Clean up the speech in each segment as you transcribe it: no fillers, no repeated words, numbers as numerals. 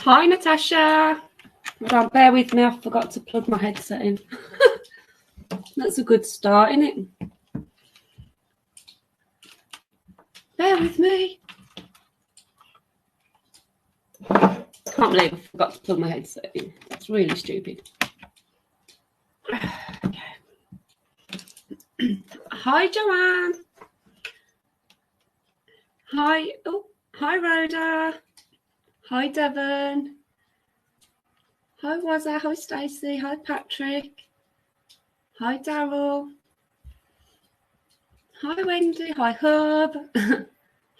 Hi, Natasha. Hold on, bear with me. I forgot to plug my headset in. That's a good start, isn't it? Bear with me. Can't believe I forgot to plug my headset in. That's really stupid. Okay. Hi, Joanne. Hi. Oh, hi, Rhoda. Hi, Devon. Hi, Wazza. Hi, Stacey. Hi, Patrick. Hi, Daryl. Hi, Wendy. Hi, Hub.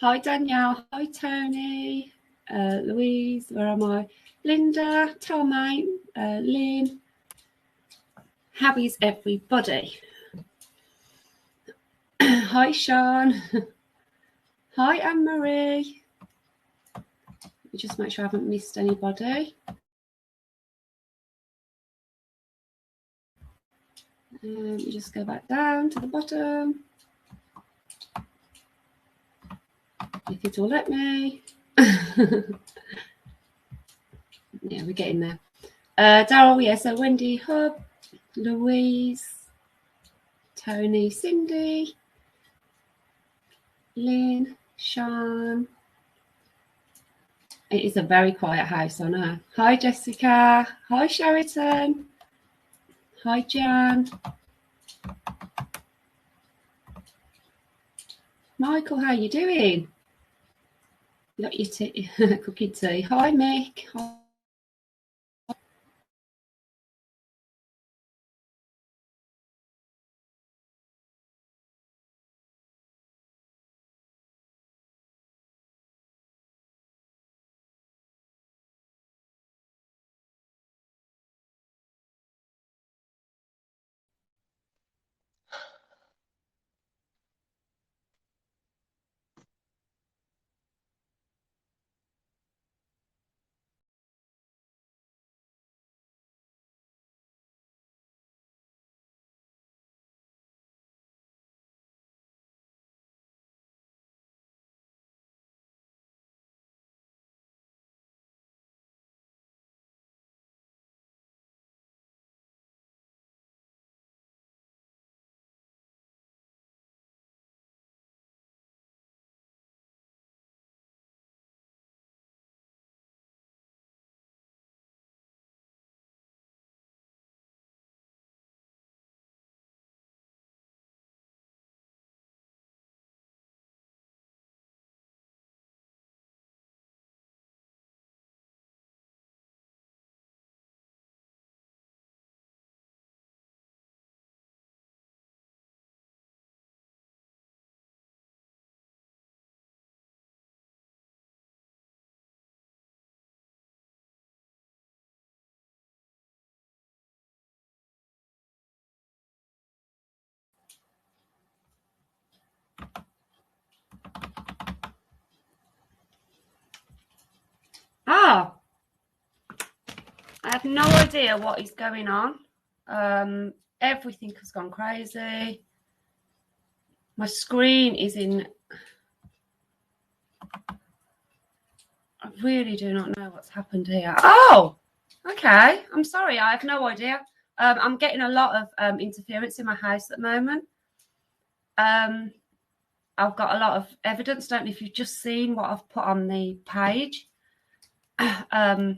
Hi, Danielle. Hi, Tony. Louise. Where am I? Linda. Tommy. Lynn. How is everybody? Hi, Sean. Hi, Anne-Marie. Let me just make sure I haven't missed anybody. Let me just go back down to the bottom. If it will let me. Yeah, we're getting there. Daryl, yeah, so Wendy, Hub, Louise, Tony, Cindy, Lynn, Sean. It is a very quiet house, I know. Hi, Jessica. Hi, Sheraton. Hi, Jan. Michael, how you doing? You got your cooking tea. Hi, Mick. Hi. Ah, I have no idea what is going on. Everything has gone crazy. My screen is in... I really do not know what's happened here. Oh, okay. I'm sorry. I have no idea. I'm getting a lot of interference in my house at the moment. I've got a lot of evidence. Don't know if you've just seen what I've put on the page. I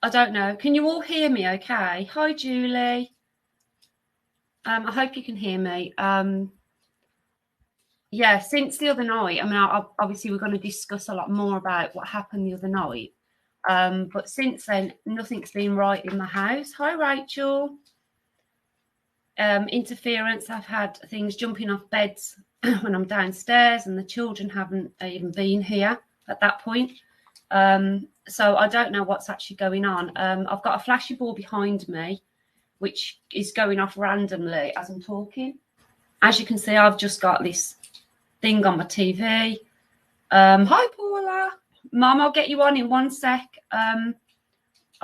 don't know. Can you all hear me okay? Hi, Julie. I hope you can hear me. Yeah, since the other night, I mean, obviously we're going to discuss a lot more about what happened the other night. But since then, nothing's been right in my house. Hi, Rachel. Interference. I've had things jumping off beds when I'm downstairs, and the children haven't even been here at that point. So I don't know what's actually going on. I've got a flashy ball behind me, which is going off randomly as I'm talking. As you can see, I've just got this thing on my TV. Hi, Paula. Mum, I'll get you on in one sec. I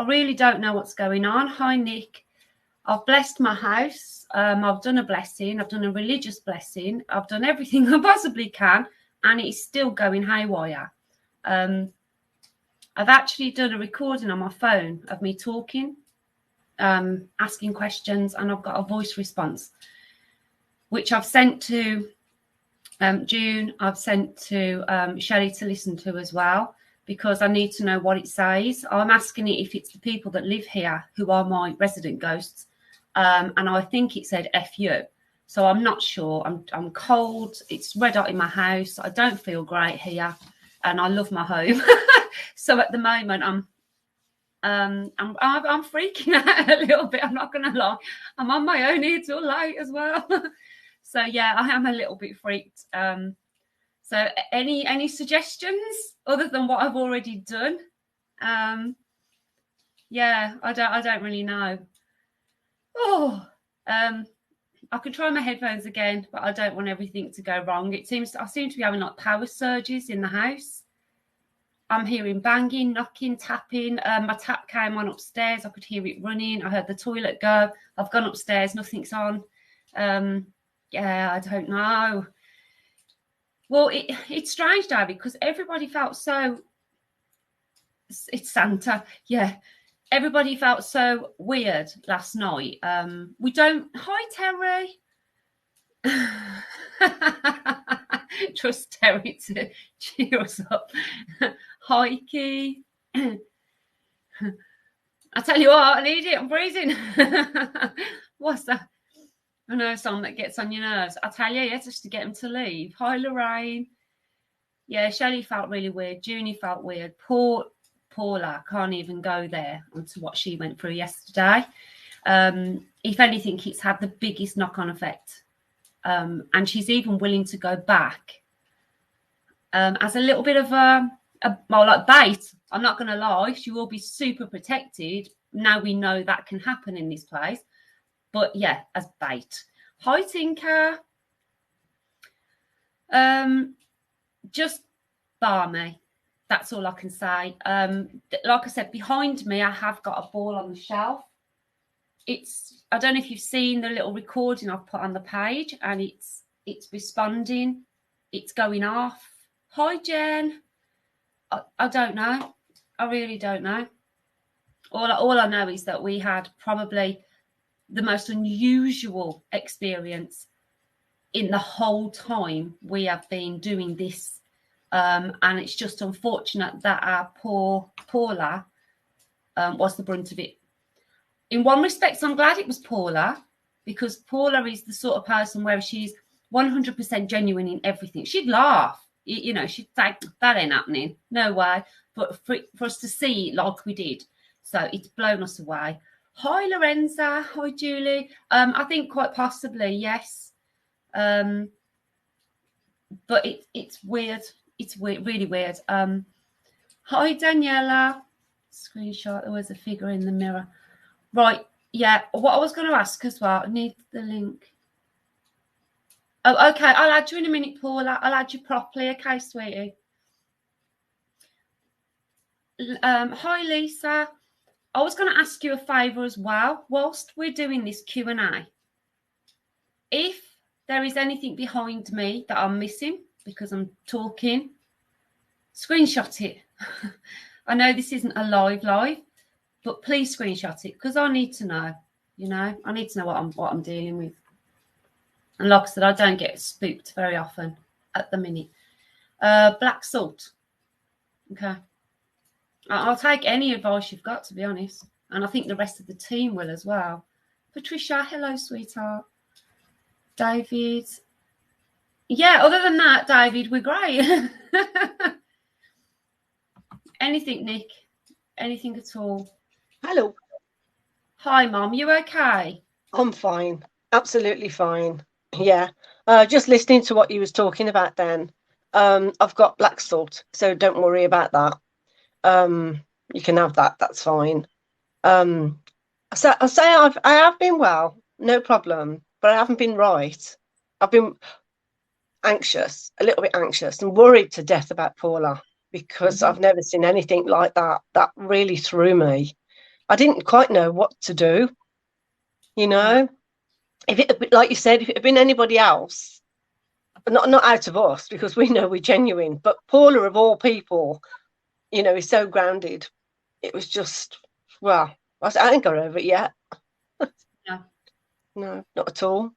really don't know what's going on. Hi, Nick. I've blessed my house. I've done a blessing. I've done a religious blessing. I've done everything I possibly can, and it's still going haywire. I've actually done a recording on my phone of me talking, asking questions, and I've got a voice response, which I've sent to June. I've sent to Shelley to listen to as well, because I need to know what it says. I'm asking it if it's the people that live here who are my resident ghosts, and I think it said F you. So I'm not sure. I'm cold. It's red hot in my house. I don't feel great here, and I love my home. So at the moment, I'm freaking out a little bit. I'm not going to lie. I'm on my own here till late as well. So yeah, I am a little bit freaked. So any suggestions other than what I've already done? Yeah, I don't really know. Oh, I could try my headphones again, but I don't want everything to go wrong. I seem to be having like power surges in the house. I'm hearing banging, knocking, tapping. My tap came on upstairs. I could hear it running. I heard the toilet go. I've gone upstairs. Nothing's on. Yeah, I don't know. Well, it's strange, David, because everybody felt so... It's Santa. Yeah. Everybody felt so weird last night. We don't... Hi, Terry. Trust Terry to cheer us up. Hi, Key. I tell you what, I need it. I'm freezing. What's that? I know, song that gets on your nerves. I tell you, yeah, just to get them to leave. Hi, Lorraine. Yeah, Shelley felt really weird. Junie felt weird. Paula can't even go there onto what she went through yesterday. If anything, it's had the biggest knock-on effect. And she's even willing to go back as a little bit of like bait. I'm not going to lie. She will be super protected. Now we know that can happen in this place. But yeah, as bait. Hi, Tinker. Just bar me. That's all I can say. Like I said, behind me, I have got a ball on the shelf. I don't know if you've seen the little recording I've put on the page, and it's responding. It's going off. Hi, Jen. I don't know. I really don't know. All I know is that we had probably the most unusual experience in the whole time we have been doing this. And it's just unfortunate that our poor Paula was the brunt of it. In one respect, I'm glad it was Paula, because Paula is the sort of person where she's 100% genuine in everything. She'd laugh, you know, she'd say, that ain't happening, no way. But for us to see it like we did, so it's blown us away. Hi, Lorenza. Hi, Julie. I think quite possibly, yes. But it's weird. It's weird, really weird. Hi, Daniela. Screenshot. There was a figure in the mirror. Right. Yeah. What I was going to ask as well. I need the link. Oh, okay. I'll add you in a minute, Paula. I'll add you properly. Okay, sweetie. Hi, Lisa. I was going to ask you a favour as well. Whilst we're doing this Q&A, if there is anything behind me that I'm missing because I'm talking, screenshot it. I know this isn't a live, but please screenshot it, because I need to know. You know, I need to know what I'm dealing with. And like I said, I don't get spooked very often at the minute. Black salt. Okay. I'll take any advice you've got, to be honest. And I think the rest of the team will as well. Patricia, hello, sweetheart. David. Yeah, other than that, David, we're great. Anything, Nick? Anything at all? Hello. Hi, Mum. You okay? I'm fine. Absolutely fine. Yeah. Just listening to what you was talking about then. I've got black salt, so don't worry about that. You can have that. That's fine. So I say I have been well, no problem, but I haven't been right. I've been anxious, a little bit anxious, and worried to death about Paula, because I've never seen anything like that. That really threw me. I didn't quite know what to do. You know, if it, like you said, if it had been anybody else, not out of us, because we know we're genuine, but Paula of all people, you know, he's so grounded. It was just, well, I ain't got over it yet. No. No, not at all.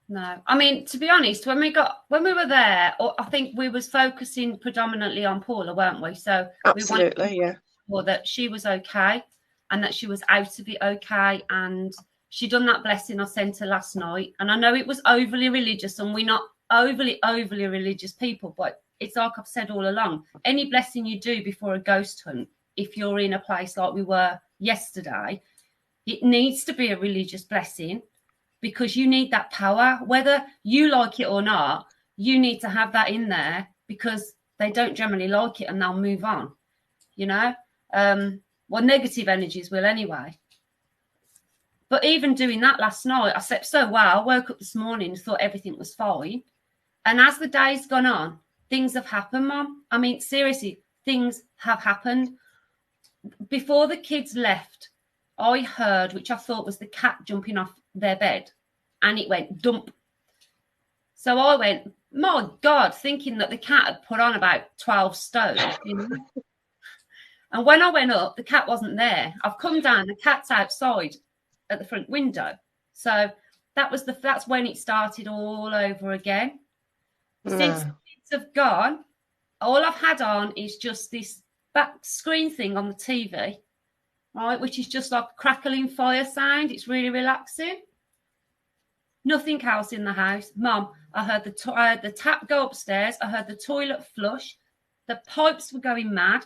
No, I mean, to be honest, when we were there, I think we was focusing predominantly on Paula, weren't we? So Absolutely, we wanted to sure that she was okay and that she was out of it okay. And she done that blessing I sent her last night. And I know it was overly religious, and we're not overly religious people, but it's like I've said all along, any blessing you do before a ghost hunt, if you're in a place like we were yesterday, it needs to be a religious blessing, because you need that power, whether you like it or not. You need to have that in there, because they don't generally like it and they'll move on, you know. Well, negative energies will anyway. But even doing that last night, I slept so well. I woke up this morning and thought everything was fine. And as the day's gone on, things have happened, Mum. I mean, seriously, things have happened. Before the kids left, I heard, which I thought was the cat jumping off their bed, and it went dump. So I went, my God, thinking that the cat had put on about 12 stone, you know. And when I went up, the cat wasn't there. I've come down, the cat's outside at the front window. So that's when it started all over again. Since the kids have gone, all I've had on is just this back screen thing on the TV, right, which is just like a crackling fire sound. It's really relaxing. Nothing else in the house. Mum, I heard the tap go upstairs. I heard the toilet flush. The pipes were going mad.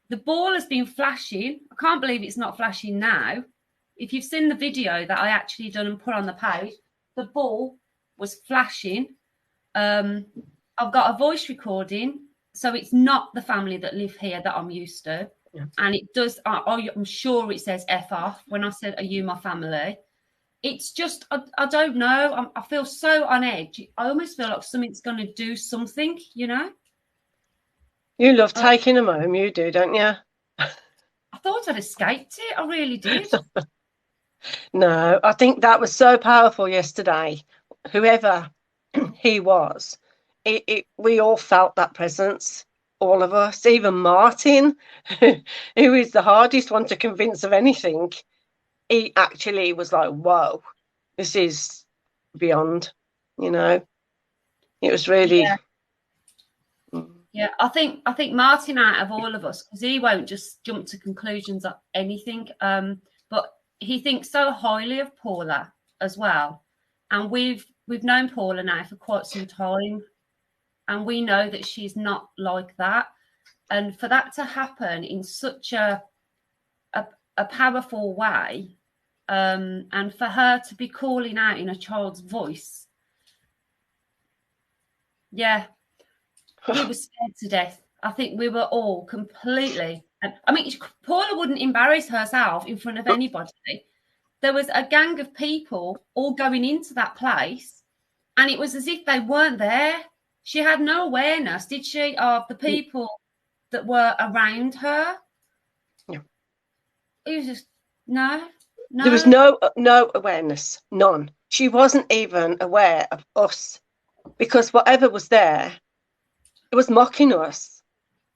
The ball has been flashing. I can't believe it's not flashing now. If you've seen the video that I actually done and put on the page, the ball was flashing. I've got a voice recording, so it's not the family that live here that I'm used to. Yeah. And it does, I'm sure it says F off when I said, are you my family? It's just, I don't know. I feel so on edge. I almost feel like something's going to do something, you know? You love taking them home, you do, don't you? I thought I'd escaped it. I really did. No, I think that was so powerful yesterday. Whoever he was, we all felt that presence, all of us, even Martin, who is the hardest one to convince of anything. He actually was like, whoa, this is beyond, you know. It was really... Yeah, I think Martin out of all of us, because he won't just jump to conclusions of anything, but he thinks so highly of Paula as well. And we've known Paula now for quite some time, and we know that she's not like that. And for that to happen in such a powerful way, and for her to be calling out in a child's voice, yeah, he was scared to death. I think we were all completely. I mean, Paula wouldn't embarrass herself in front of anybody. There was a gang of people all going into that place, and it was as if they weren't there. She had no awareness, did she, of the people that were around her? No. It was just no. There was no awareness, none. She wasn't even aware of us, because whatever was there, it was mocking us.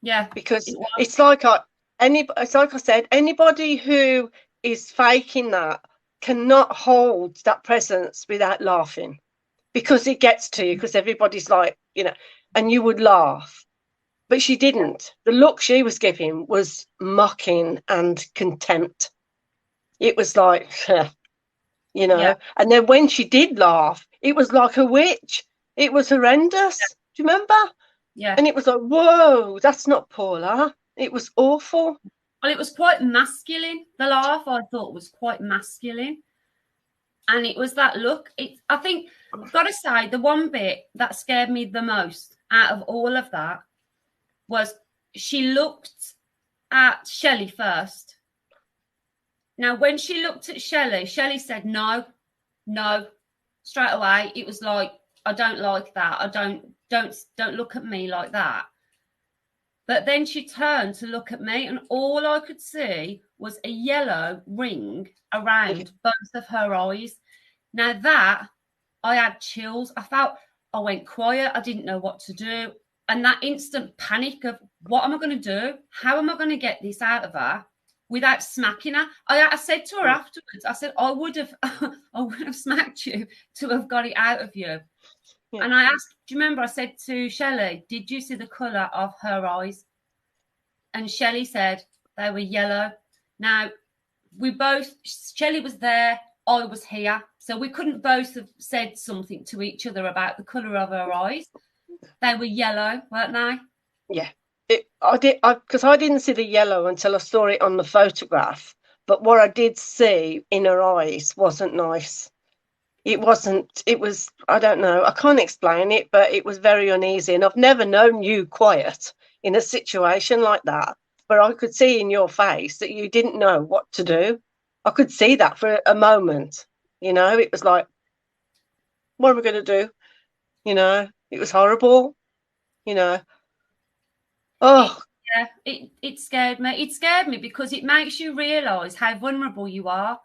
Yeah, because it's like I said, anybody who is faking that cannot hold that presence without laughing, because it gets to you, because everybody's like, you know, and you would laugh. But she didn't. The look she was giving was mocking and contempt. It was like, you know. Yeah. And then when she did laugh, it was like a witch. It was horrendous. Yeah. Do you remember? Yeah. And it was like, whoa, that's not Paula. It was awful. Well, it was quite masculine. The laugh, I thought, was quite masculine. And it was that look. I think, I've got to say, the one bit that scared me the most out of all of that was she looked at Shelley first. Now, when she looked at Shelley said, no, straight away. It was like, I don't like that. I don't look at me like that. But then she turned to look at me, and all I could see was a yellow ring around both of her eyes. Now that, I had chills. I went quiet. I didn't know what to do. And that instant panic of what am I going to do? How am I going to get this out of her without smacking her? I said to her afterwards, I said, I would have smacked you to have got it out of you. Yeah. And I asked, do you remember I said to Shelley, did you see the colour of her eyes? And Shelley said they were yellow. Now, Shelley was there, I was here. So we couldn't both have said something to each other about the colour of her eyes. They were yellow, weren't they? Yeah. Because I didn't see the yellow until I saw it on the photograph. But what I did see in her eyes wasn't nice. It was, I don't know, I can't explain it, but it was very uneasy. And I've never known you quiet in a situation like that, where I could see in your face that you didn't know what to do. I could see that for a moment, it was like, what am I going to do? It was horrible, Oh, it scared me. It scared me because it makes you realise how vulnerable you are.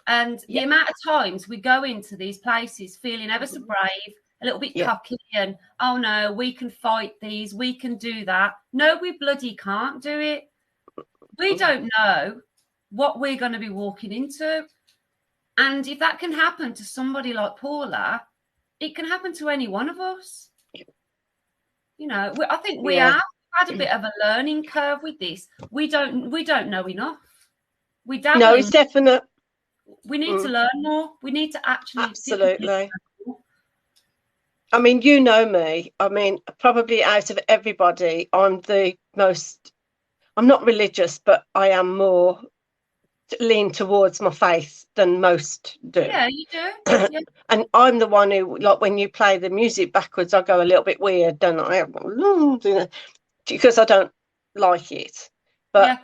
And the amount of times we go into these places feeling ever so brave, a little bit cocky, and, oh, no, we can fight these, we can do that. No, we bloody can't do it. We don't know what we're going to be walking into. And if that can happen to somebody like Paula, it can happen to any one of us. I think we have had a bit of a learning curve with this. We don't know enough. No, it's definite. We need to learn more. We need to actually. Absolutely. I mean, you know me. I mean, probably out of everybody, I'm not religious, but I am more lean towards my faith than most do. Yeah, you do. Yeah. And I'm the one who, like, when you play the music backwards, I go a little bit weird, don't I? Because I don't like it. But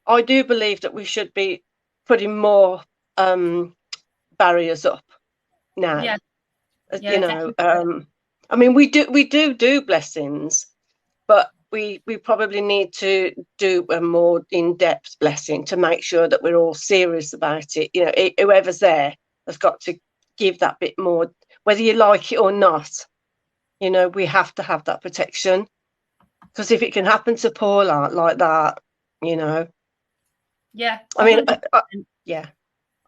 I do believe that we should be putting more barriers up now. I mean, we do blessings, but we probably need to do a more in-depth blessing to make sure that we're all serious about it. Whoever's there has got to give that bit more, whether you like it or not. We have to have that protection, because if it can happen to Paula like that, Yeah. I mean,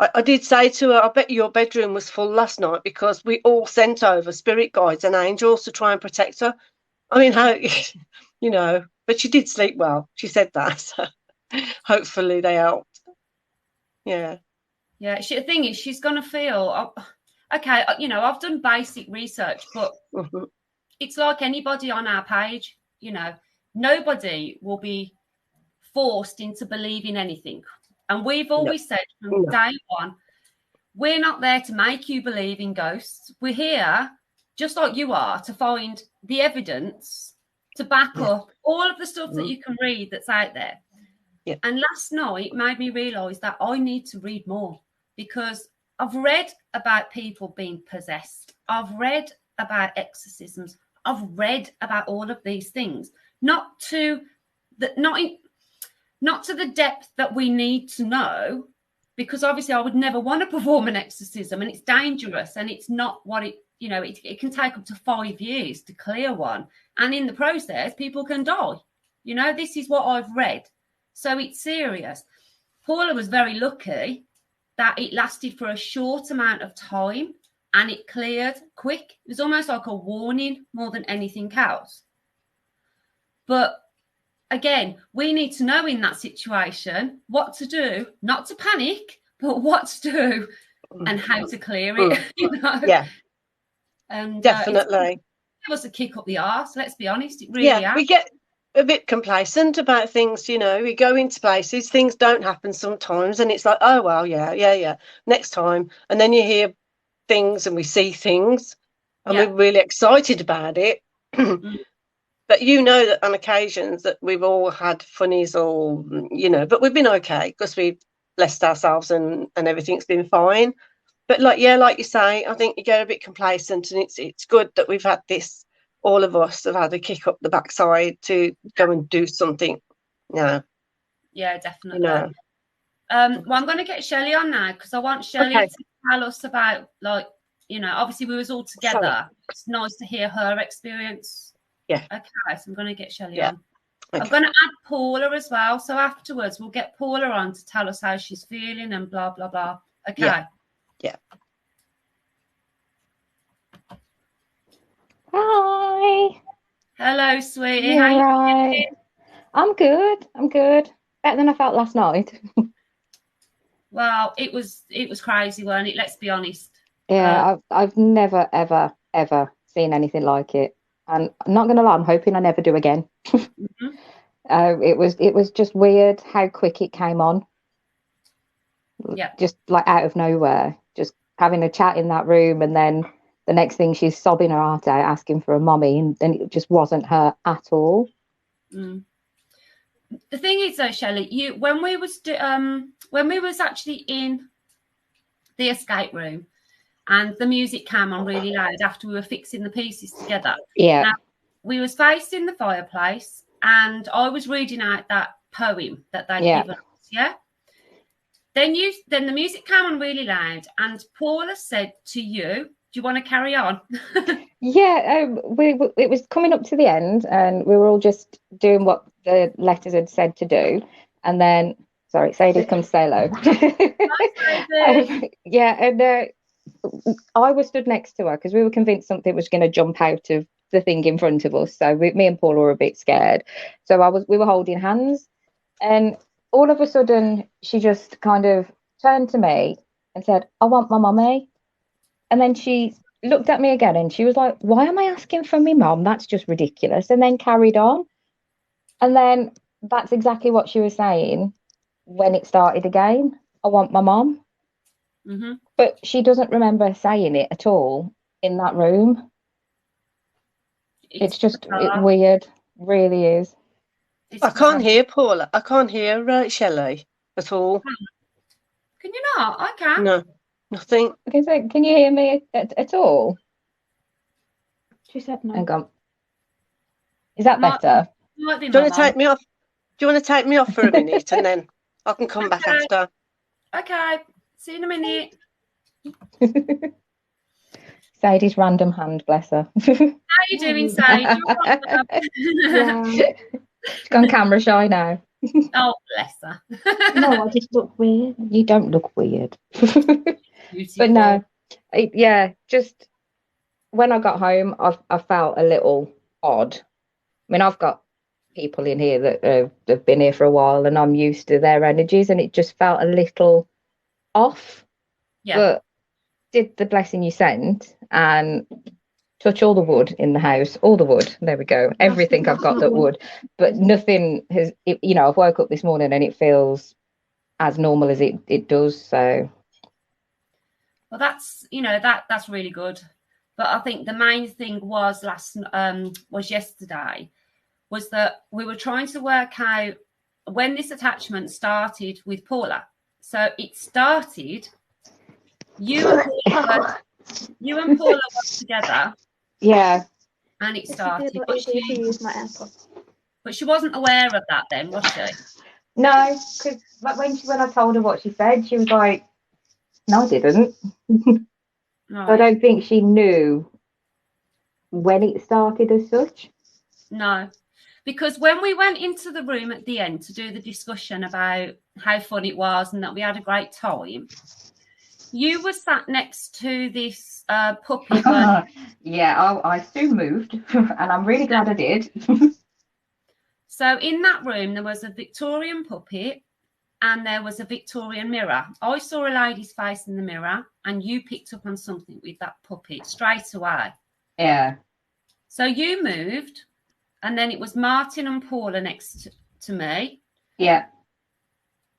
I did say to her, I bet your bedroom was full last night because we all sent over spirit guides and angels to try and protect her. I mean, how, but she did sleep well. She said that. So hopefully they helped. Yeah. Yeah. The thing is, she's going to feel, okay, I've done basic research, but it's like anybody on our page, nobody will be forced into believing anything. And we've always said from day one, we're not there to make you believe in ghosts. We're here, just like you are, to find the evidence to back up all of the stuff that you can read that's out there. Yeah. And last night made me realise that I need to read more, because I've read about people being possessed. I've read about exorcisms. I've read about all of these things, not to the depth that we need to know, because obviously I would never want to perform an exorcism, and it's dangerous, and it's not what it can take up to 5 years to clear one. And in the process, people can die. This is what I've read. So it's serious. Paula was very lucky that it lasted for a short amount of time and it cleared quick. It was almost like a warning more than anything else. But again, we need to know in that situation what to do, not to panic, but what to do and how to clear it. Yeah. And definitely. It was a kick up the arse, let's be honest. It really is. We get a bit complacent about things, we go into places, things don't happen sometimes, and it's like, oh well, yeah, next time. And then you hear things and we see things and we're really excited about it. But that on occasions that we've all had funnies or but we've been okay because we've blessed ourselves and everything's been fine. But like you say, I think you get a bit complacent, and it's good that we've had this, all of us have had a kick up the backside to go and do something. Yeah, definitely. Well, I'm going to get Shelley on now, because I want Shelley to tell us about, obviously we was all together. It's nice to hear her experience. Yeah. Okay, so I'm going to get Shelley Yeah. on. Okay. I'm going to add Paula as well. So afterwards, we'll get Paula on to tell us how she's feeling and blah, blah, blah. Okay. Yeah. Yeah. Hi. Hello, sweetie. You're How you right. feeling? I'm good. I'm good. Better than I felt last night. Well, it was crazy, weren't it? Let's be honest. Yeah, I've never, ever seen anything like it. And I'm not gonna lie, I'm hoping I never do again. Mhm. It was just weird how quick it came on. Yeah. Just like out of nowhere. Just having a chat in that room, and then the next thing she's sobbing her heart out, asking for a mummy, and then it just wasn't her at all. Mm. The thing is, though, Shelley, when we was actually in the escape room, and the music came on really loud after we were fixing the pieces together. Yeah. Now, we was facing the fireplace, and I was reading out that poem that they'd given us. Yeah. Then the music came on really loud, and Paula said to you, "Do you want to carry on?" Yeah, it was coming up to the end, and we were all just doing what the letters had said to do, and then sorry, Sadie, come say hello. Yeah, and I was stood next to her because we were convinced something was going to jump out of the thing in front of us. So me and Paula were a bit scared. So we were holding hands, and all of a sudden she just kind of turned to me and said, "I want my mummy," and then she looked at me again and she was like, "Why am I asking for me mum? That's just ridiculous." And then carried on. And then that's exactly what she was saying when it started again. "I want my mum." Mm-hmm. But she doesn't remember saying it at all in that room. It's just weird, really is. I can't hear Paula. I can't hear Shelley at all. Can you not? I can. No, nothing. Okay, so can you hear me at all? She said no. Hang on. Is that better? Do you want to take me off? Do you want to take me off for a minute and then I can come back after? Okay. See you in a minute. Sadie's random hand, bless her. How you doing, Sadie? Yeah. She's gone camera shy now. Oh, bless her. No, I just look weird. You don't look weird. Beautiful. But no, yeah, just when I got home, I felt a little odd. I mean, I've got people in here that have been here for a while, and I'm used to their energies, and it just felt a little off. Yeah. But did the blessing you sent and touch all the wood in the house, all the wood. There we go. Everything I've got that wood, but nothing has. I've woke up this morning and it feels as normal as it does. So. Well, that's that's really good. But I think the main thing was yesterday was that we were trying to work out when this attachment started with Paula. So it started. You and Paula were together. Yeah. And it started. But she wasn't aware of that then, was she? No, because when I told her what she said, she was like, "No, I didn't." Right. So I don't think she knew when it started as such. No, because when we went into the room at the end to do the discussion about how fun it was and that we had a great time, you were sat next to this puppy. Yeah, I soon moved, and I'm really glad I did. So in that room, there was a Victorian puppy and there was a Victorian mirror. I saw a lady's face in the mirror, and you picked up on something with that puppy straight away. Yeah. So you moved, and then it was Martin and Paula next to me. Yeah.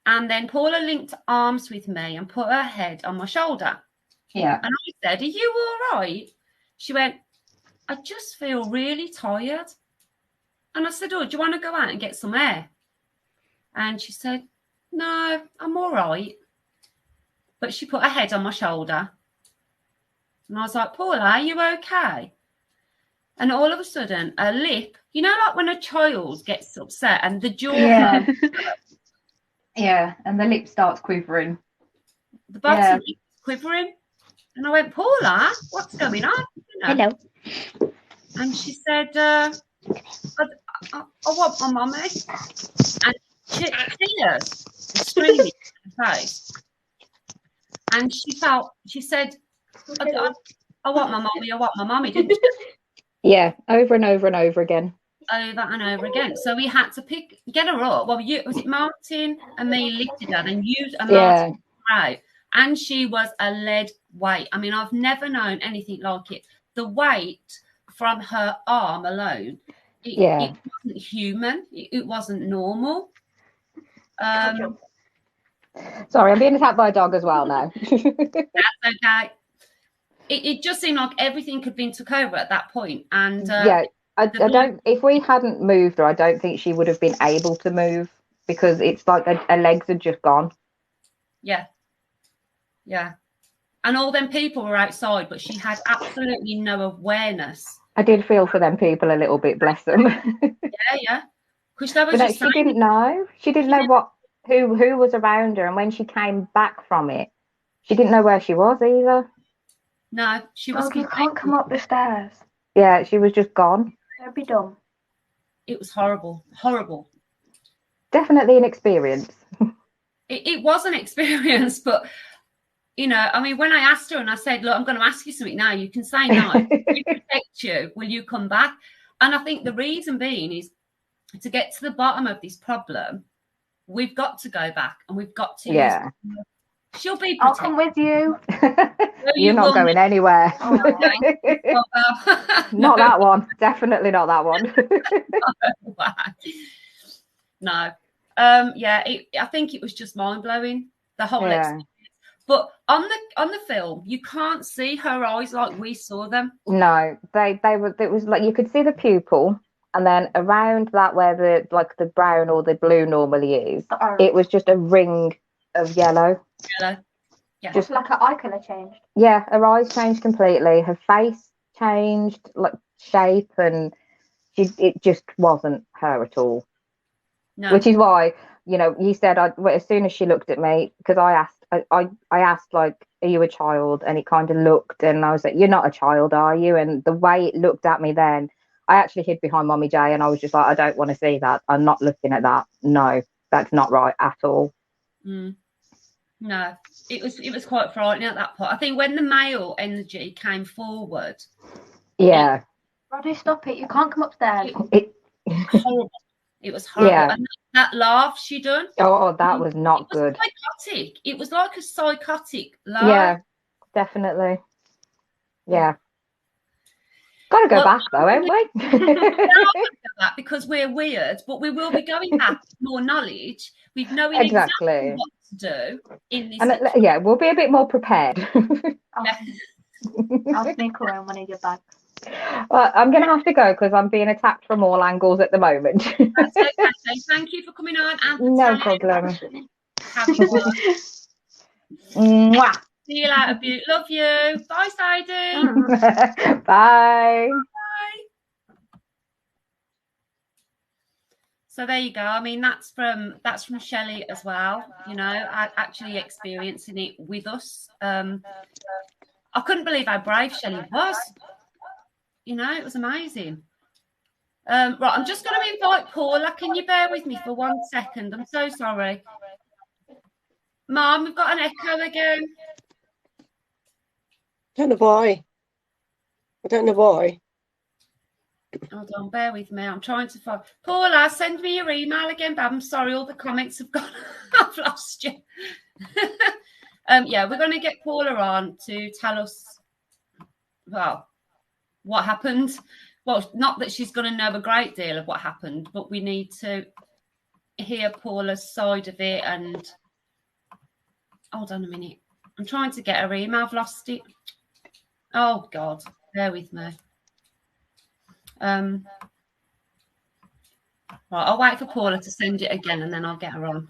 And then Paula linked arms with me and put her head on my shoulder. Yeah. And I said, "Are you all right?" She went, "I just feel really tired." And I said, "Oh, do you want to go out and get some air?" And she said, "No, I'm all right." But she put her head on my shoulder. And I was like, "Paula, are you okay?" And all of a sudden, her lip, like when a child gets upset and the jaw. Yeah. Yeah, and the lip starts quivering. The bottom lip quivering. And I went, "Paula, what's going on?" Hello. And she said, I want my mummy. And tears streaming in her face. And she said, I want my mummy, I want my mummy, didn't she? Yeah, over and over and over again. Over and over again. So we had to get her up. Well, was it Martin and me lifted her, and you and Martin out. And she was a lead weight. I mean, I've never known anything like it. The weight from her arm alone, it wasn't human. It wasn't normal. Sorry, I'm being attacked by a dog as well now. That's okay. It just seemed like everything had been took over at that point. And I don't. If we hadn't moved her, I don't think she would have been able to move, because it's like her legs had just gone. Yeah. And all them people were outside, but she had absolutely no awareness. I did feel for them people a little bit, bless them. Yeah. Because they were she didn't know. She didn't know who was around her, and when she came back from it, she didn't know where she was either. No, she was. You can't come up the stairs. Yeah, she was just gone. That'd be dumb. It was horrible. Definitely an experience. It was an experience, but you know, I mean, when I asked her and I said, look, I'm going to ask you something now, you can say no. We protect you. Will you come back? And I think the reason being is to get to the bottom of this problem, we've got to go back and we've got to use she'll be protected. I'll come with you. You're not going anywhere. Oh, not that one. Definitely not that one. No. I think it was just mind-blowing, the whole experience. But on the film, you can't see her eyes like we saw them. No, they were. It was like you could see the pupil, and then around that where the brown or the blue normally is, it was just a ring of yellow. Yeah. Just like her eye colour changed. Yeah, her eyes changed completely. Her face changed, like shape, and it just wasn't her at all. No. Which is why, you know, you said as soon as she looked at me, because I asked like, are you a child? And it kind of looked, and I was like, you're not a child, are you? And the way it looked at me then, I actually hid behind Mommy J, and I was just like, I don't want to see that. I'm not looking at that. No, that's not right at all. No, it was quite frightening at that point. I think when the male energy came forward. Yeah. Roddy, stop it. You can't come upstairs. Horrible. It was horrible. Yeah. And that laugh she done. Oh, that was not good. Psychotic. It was like a psychotic laugh. Yeah, definitely. Yeah. Gotta go back though, haven't we? Because we're weird, but we will be going back with more knowledge. We've knowing exactly what to do in this. And we'll be a bit more prepared. I'll sneak away in one of your bags. Well, I'm going to have to go because I'm being attacked from all angles at the moment. That's okay. Thank you for coming on. And no problem. Have a good one. See you later, Beaut. Love you. Bye, Sadie. Bye. So there you go. I mean, that's from Shelley as well. You know, actually experiencing it with us. I couldn't believe how brave Shelley was. You know, it was amazing. Right, I'm just going to invite Paula. Can you bear with me for 1 second? I'm so sorry. Mum, we've got an echo again. I don't know why. Hold on, bear with me. I'm trying to find. Paula, send me your email again, Bab. I'm sorry, all the comments have gone. I've lost you. We're going to get Paula on to tell us, well, what happened. Well, not that she's going to know a great deal of what happened, but we need to hear Paula's side of it. And hold on a minute. I'm trying to get her email. I've lost it. Oh, God. Bear with me. Right, I'll wait for Paula to send it again and then I'll get her on.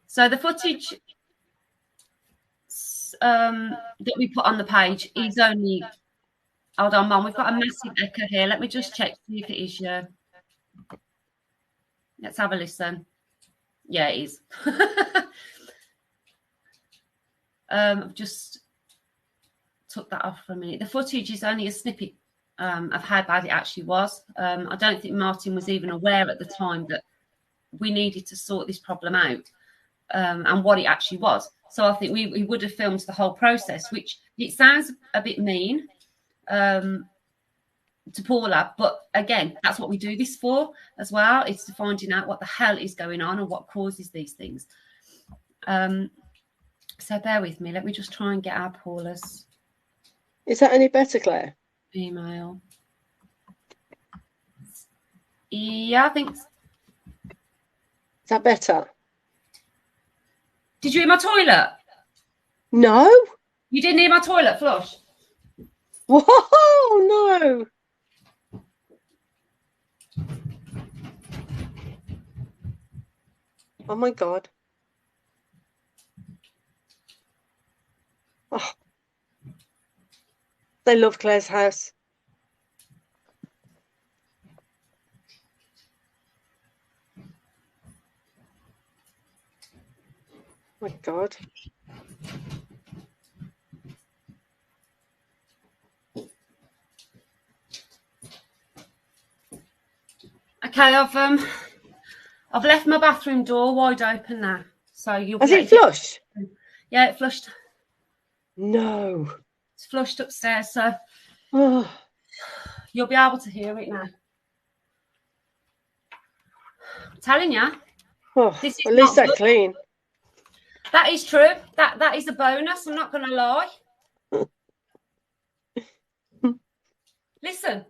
So the footage that we put on the page is only. Hold on, Mum. We've got a massive echo here. Let me just check see if it is you. Let's have a listen. Yeah, it is. I've just took that off for a minute. The footage is only a snippet of how bad it actually was. I don't think Martin was even aware at the time that we needed to sort this problem out and what it actually was. So I think we would have filmed the whole process, which it sounds a bit mean to Paula, but again, that's what we do this for as well. It's to finding out what the hell is going on and what causes these things. So bear with me. Let me just try and get our Paula's. Is that any better, Claire? Email. Yeah, I think. Is that better? Did you hear my toilet? No. You didn't hear my toilet flush? Whoa, no. Oh my God. Oh. They love Claire's house. Oh my God. Okay, I've left my bathroom door wide open now, so you'll. Has it flushed? Yeah, it flushed. No. It's flushed upstairs, so oh. You'll be able to hear it now. I'm telling you. Oh, this is at least they're good. clean. That is true. That is a bonus. I'm not going to lie. Listen.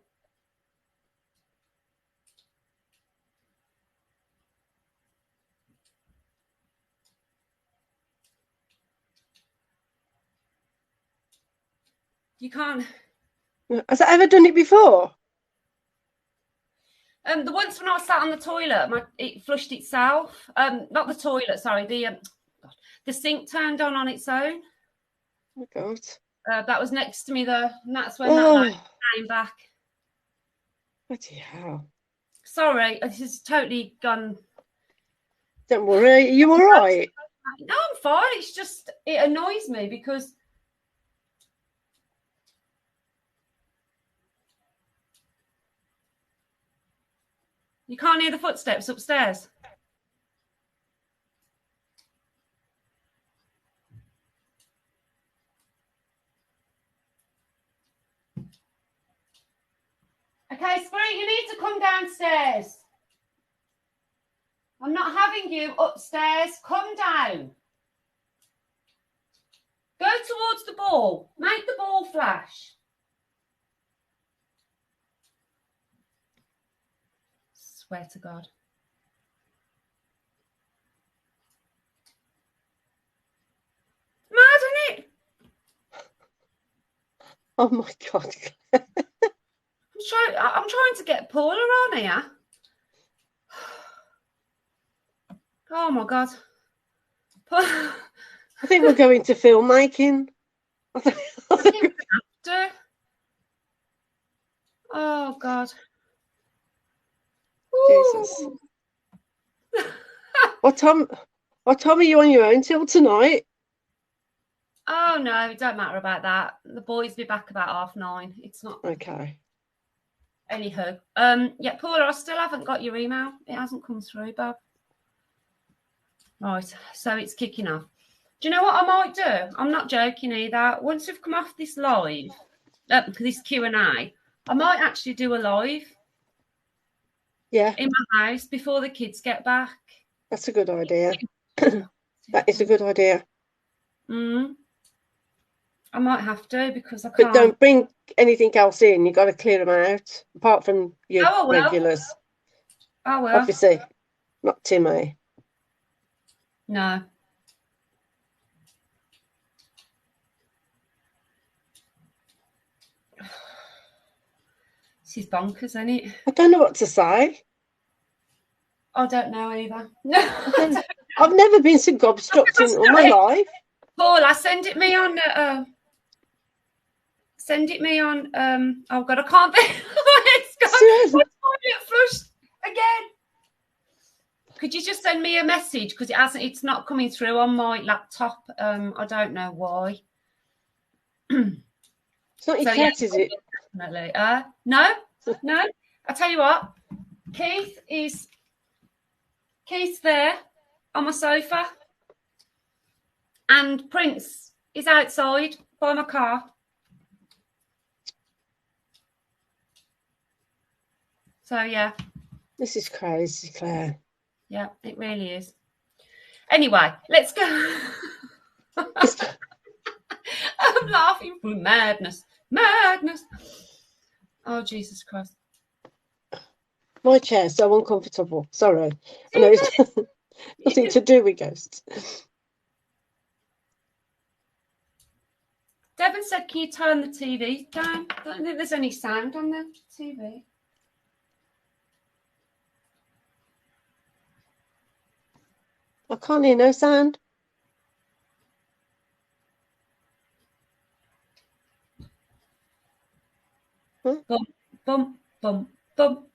You can't. Has that ever done it before? The once when I sat on the toilet, it flushed itself. Not the toilet, sorry. The sink turned on its own. Oh God. That was next to me though, and that's when that light came back. Bloody hell. Sorry, this is totally gone. Don't worry. Are you all right? No, I'm fine. It's just it annoys me because. You can't hear the footsteps upstairs. Okay, Spirit, you need to come downstairs. I'm not having you upstairs. Come down. Go towards the ball. Make the ball flash. Swear to God. Mad, isn't it? Oh my God. I'm trying to get Paula on here. Oh my God. I think we're going to filmmaking. I think we have to. Oh God. Jesus. What time are you on your own till tonight? Oh no, it don't matter about that. The boys will be back about 9:30. It's not okay. Anyhow. Yeah, Paula, I still haven't got your email. It hasn't come through, Bob. Right, so it's kicking off. Do you know what I might do? I'm not joking either. Once we've come off this live, this Q&A, I might actually do a live. Yeah. In my house before the kids get back. That's a good idea. That is a good idea. I might have to because I can't. But don't bring anything else in. You've got to clear them out, apart from your regulars. I will. Obviously, not Timmy. No. This is bonkers, isn't it? I don't know what to say. I don't know either. No, I've never been so gobstrucked in all my life. Paula, send it me on. Send it me on. Oh God, I can't be. It's gone. Seriously? It's flushed again. Could you just send me a message because it hasn't? It's not coming through on my laptop. I don't know why. It's not your cat, is it? Definitely. No. I tell you what, Keith's there on my sofa, and Prince is outside by my car. So yeah. This is crazy, Claire. Yeah, it really is. Anyway, let's go. I'm laughing from madness. Oh, Jesus Christ. My chair's so uncomfortable. Sorry. I know it's nothing to do with ghosts. Devon said, can you turn the TV down? I don't think there's any sound on the TV. I can't hear no sound. Huh? Bum, bum, bum, bum.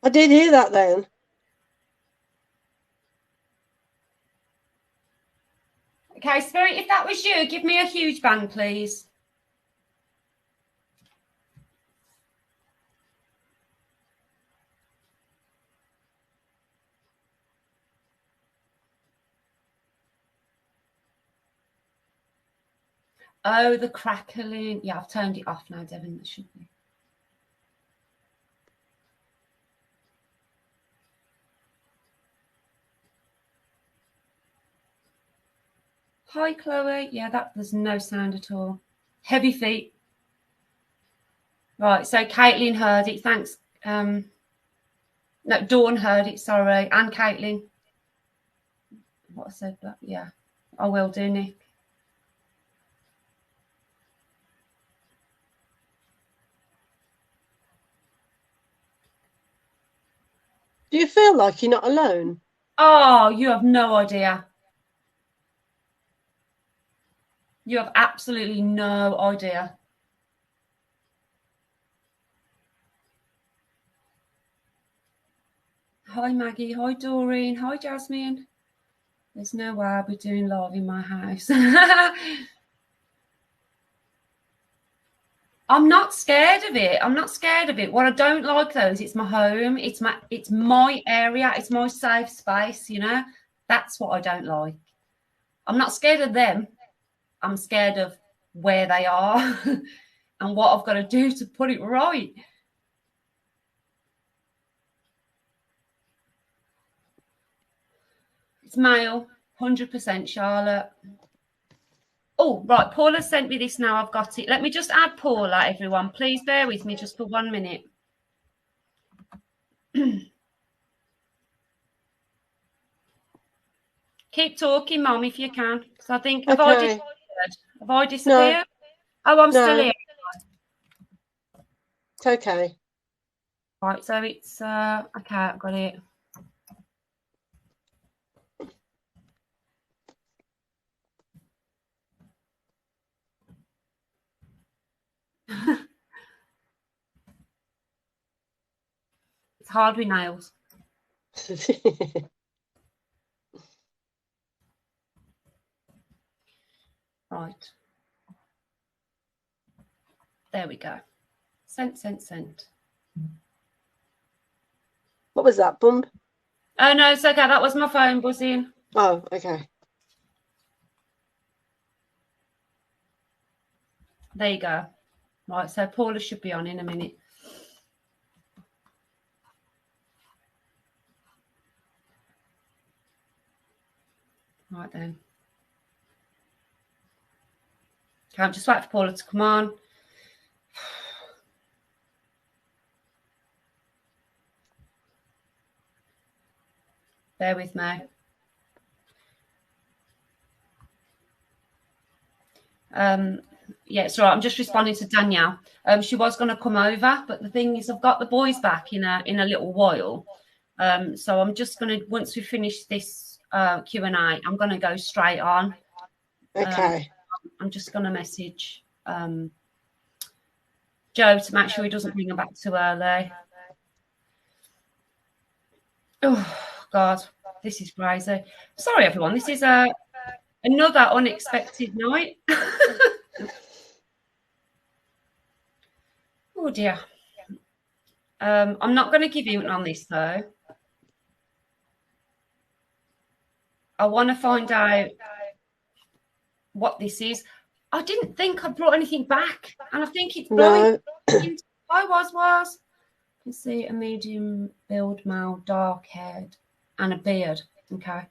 I did hear that then. Okay, Spirit, if that was you, give me a huge bang, please. Oh, the crackling. Yeah, I've turned it off now, Devon. It should be. Hi, Chloe. Yeah, there's no sound at all. Heavy feet. Right, so Caitlin heard it. Thanks. No, Dawn heard it, sorry. And Caitlin. What I said, but yeah. I will do, Nick. Do you feel like you're not alone? Oh, you have no idea. You have absolutely no idea. Hi, Maggie. Hi, Doreen. Hi, Jasmine. There's no way I'll be doing live in my house. I'm not scared of it. What I don't like, though, is it's my home. It's my area. It's my safe space, you know. That's what I don't like. I'm not scared of them. I'm scared of where they are and what I've got to do to put it right. It's male, 100% Charlotte. Oh, right. Paula sent me this now. I've got it. Let me just add Paula, everyone. Please bear with me just for 1 minute. Keep talking, Mum, if you can. Because I think, have I disappeared? No. Oh, I'm still here. It's okay. Right, so it's, okay, I've got it. It's hard with nails. Right. There we go. Sent. What was that, Bump? Oh, no, it's okay. That was my phone buzzing. Oh, okay. There you go. Right, so Paula should be on in a minute. Right then. Can't just wait for Paula to come on. Bear with me. Yeah, it's all right. I'm just responding to Danielle. She was going to come over, but the thing is, I've got the boys back in a little while. So I'm just going to, once we finish this Q&A, I'm going to go straight on. Okay. I'm just going to message Joe to make sure he doesn't bring her back too early. Oh, God, this is crazy. Sorry, everyone. This is another unexpected night. Oh dear. I'm not going to give you on this though. I want to find out what this is. I didn't think I brought anything back, and I think it's No. I was. You can see a medium build male, dark haired, and a beard. Okay.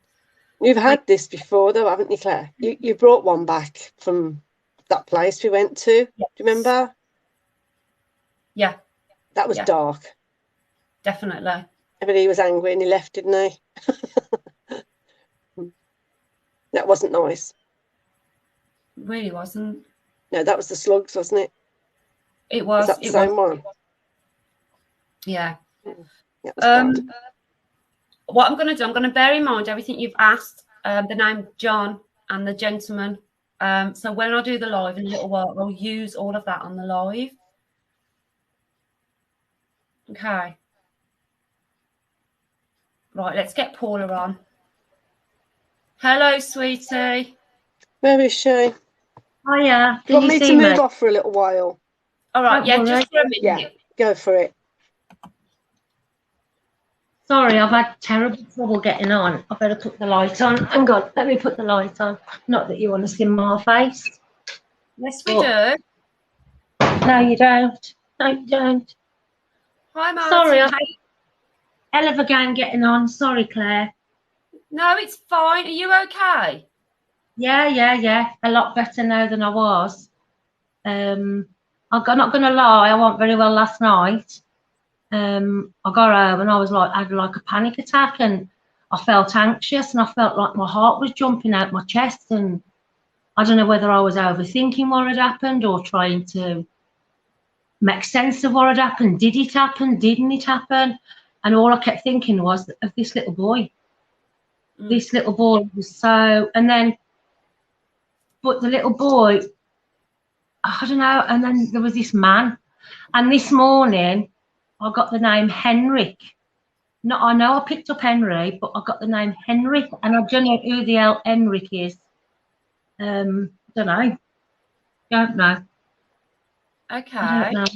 You've had this before, though, haven't you, Claire? You brought one back from that place we went to. Yes. Do you remember? Yeah. That was dark. Definitely. Everybody was angry and he left, didn't he? That wasn't nice. Really wasn't. No, that was the slugs, wasn't it? It was. Was that the same one? Yeah. That was bad. What I'm going to do, I'm going to bear in mind everything you've asked, the name John and the gentleman. So when I do the live in a little while, I'll use all of that on the live. Okay. Right, let's get Paula on. Hello, sweetie. Where is she? Hiya. Do you want me to move off for a little while? All right, yeah, just for a minute. Yeah, go for it. Sorry, I've had terrible trouble getting on. I better put the light on. Hang on, let me put the light on. Not that you want to see my face. Yes, we do. No, you don't. No, you don't. Hi, Martin. Sorry, I've had hell of a gang getting on. Sorry, Claire. No, it's fine. Are you okay? Yeah. A lot better now than I was. I'm not going to lie, I wasn't very well last night. I got home and I was like, I had like a panic attack and I felt anxious and I felt like my heart was jumping out my chest, and I don't know whether I was overthinking what had happened or trying to make sense of what had happened. Did it happen? Didn't it happen? And all I kept thinking was of this little boy. This little boy was so, and then, but the little boy, I don't know, and then there was this man, and this morning I got the name Henrik. No, I know I picked up Henry, but I got the name Henrik, and I don't know who the hell Henrik is. Don't know. Okay. I don't know.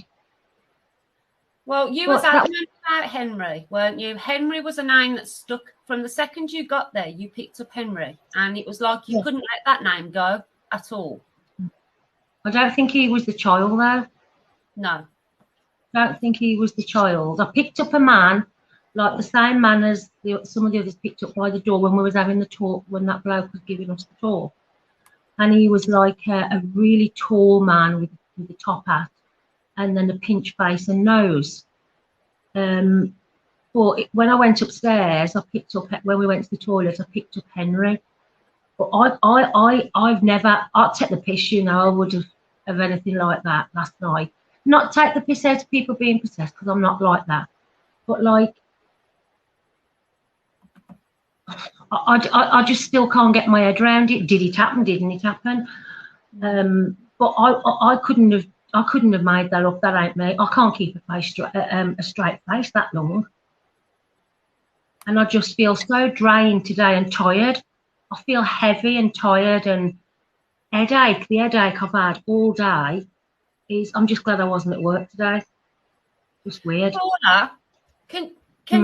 Well, you was adamant about Henry, weren't you? Henry was a name that stuck from the second you got there. You picked up Henry, and it was like you couldn't let that name go at all. I don't think he was the child, though. No. I don't think he was the child. I picked up a man, like the same man as some of the others picked up by the door when we was having the talk, when that bloke was giving us the tour. And he was like a really tall man with a top hat and then a pinch face and nose. But when I went upstairs, I picked up, when we went to the toilet, I picked up Henry. But I've never, I'd take the piss, you know, I would have anything like that last night. Not take the piss out of people being possessed, because I'm not like that. But like, I just still can't get my head around it. Did it happen? Didn't it happen? But I couldn't have made that up. That ain't me. I can't keep a straight face that long. And I just feel so drained today and tired. I feel heavy and tired and headache. The headache I've had all day is, I'm just glad I wasn't at work today. Just weird. Paula, can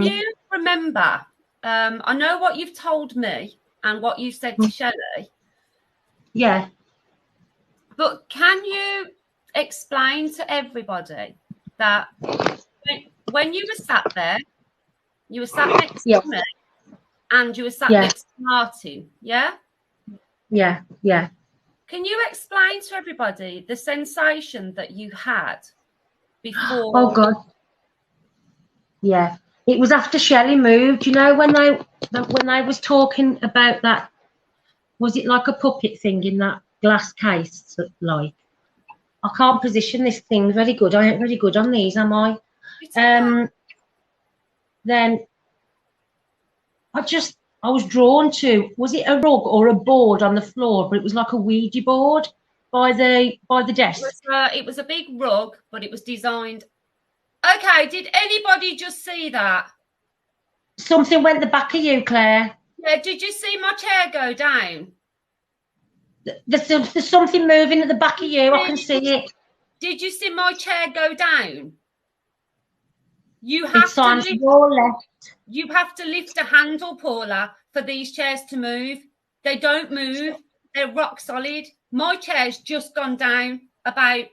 you remember? I know what you've told me and what you said to Shelley. Yeah. But can you explain to everybody that when you were sat there, you were sat next to me and you were sat next to Martin, yeah? Yeah. Can you explain to everybody the sensation that you had before? Oh, God. Yeah. It was after Shelley moved, you know, when they was talking about that, was it like a puppet thing in that glass case, like? I can't position this thing very good. I ain't very good on these, am I? Then I was drawn to, was it a rug or a board on the floor? But it was like a Ouija board by the desk. It was a big rug, but it was designed. Okay, did anybody just see that? Something went the back of you, Claire. Yeah, did you see my chair go down? There's something moving at the back of you. I can see it. Did you see my chair go down? You have It's on your left. You have to lift a handle, Paula, for these chairs to move. They don't move. They're rock solid. My chair's just gone down about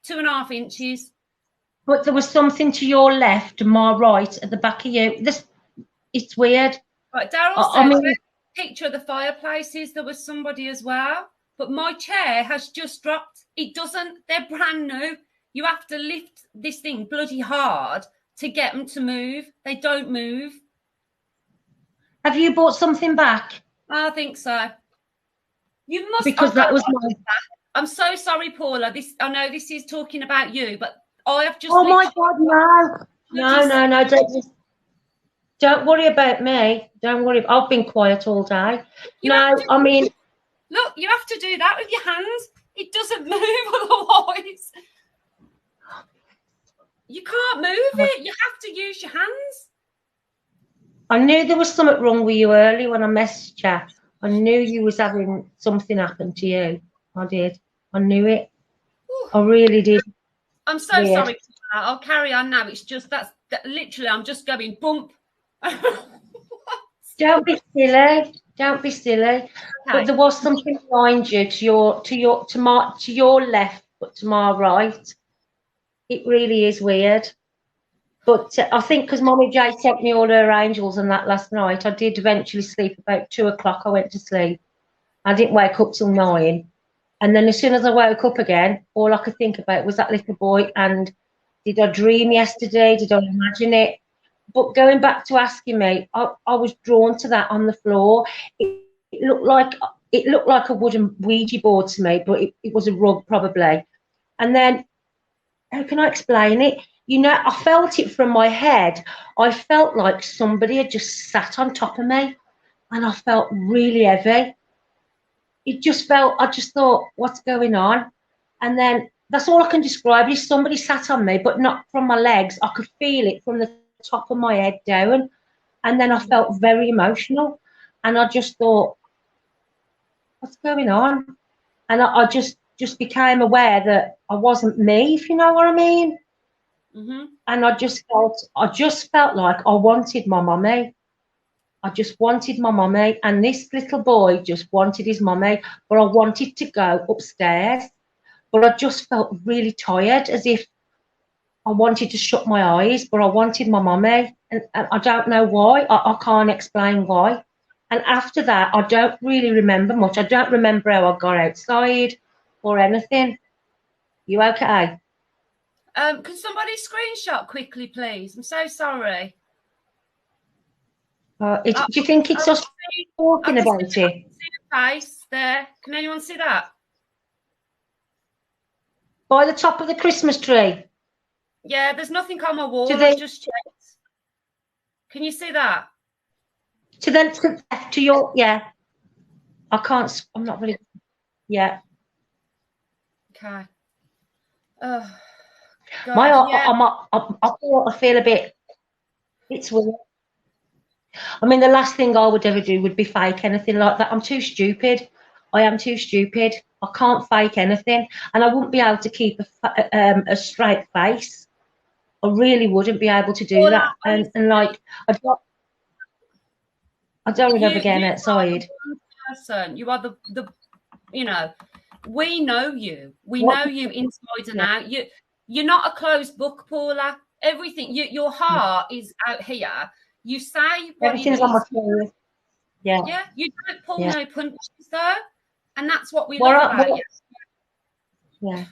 2.5 inches. But there was something to your left and my right at the back of you. It's weird. Right, Daryl said, picture of the fireplaces. There was somebody as well. But my chair has just dropped. It doesn't. They're brand new. You have to lift this thing bloody hard to get them to move. They don't move. Have you bought something back? I think so. You must. Because that was my... I'm so sorry, Paula. I know this is talking about you, but I have just... Oh, my God, no. Don't worry about me. Don't worry. I've been quiet all day. I mean... Look, you have to do that with your hands. It doesn't move otherwise. You can't move it. You have to use your hands. I knew there was something wrong with you early when I messaged you. I knew you was having something happen to you. I did. I knew it. Ooh. I really did. I'm so sorry. I'll carry on now. It's just that literally I'm just going bump. Don't be silly. Don't be silly. Okay. But there was something behind you to your left, but to my right. It really is weird. But I think because Mommy J sent me all her angels and that last night, I did eventually sleep about 2 o'clock. I went to sleep. I didn't wake up till 9. And then as soon as I woke up again, all I could think about was that little boy. And did I dream yesterday? Did I imagine it? But going back to asking me, I was drawn to that on the floor. It looked like a wooden Ouija board to me, but it was a rug probably. And then, how can I explain it? You know, I felt it from my head. I felt like somebody had just sat on top of me, and I felt really heavy. I just thought, what's going on? And then that's all I can describe is somebody sat on me, but not from my legs. I could feel it from the top of my head down. And then I felt very emotional. And I just thought, what's going on? And I just became aware that I wasn't me, if you know what I mean. Mm-hmm. And I just felt like I wanted my mummy. I just wanted my mummy, and this little boy just wanted his mummy, but I wanted to go upstairs, but I just felt really tired, as if I wanted to shut my eyes, but I wanted my mummy, and I don't know why. I can't explain why. And after that, I don't really remember much. I don't remember how I got outside or anything. You okay? Can somebody screenshot quickly, please? I'm so sorry. Do you think it's us talking about it? See the face there. Can anyone see that? By the top of the Christmas tree. Yeah, there's nothing on my wall. I just checked. Can you see that? To your, yeah. I can't. I'm not really. Yeah. Okay. Oh, God, I feel a bit. It's weird. I mean, the last thing I would ever do would be fake anything like that. I'm too stupid. I am too stupid. I can't fake anything, and I wouldn't be able to keep a straight face. I really wouldn't be able to do that. And like, I don't ever get outside. Person, you are the you know, we know you. We know you inside and out. You're not a closed book, Paula. Everything. Your heart is out here. You say what everything's on my phone. Yeah. Yeah. You don't pull no punches though, and that's what we love about you. Yeah.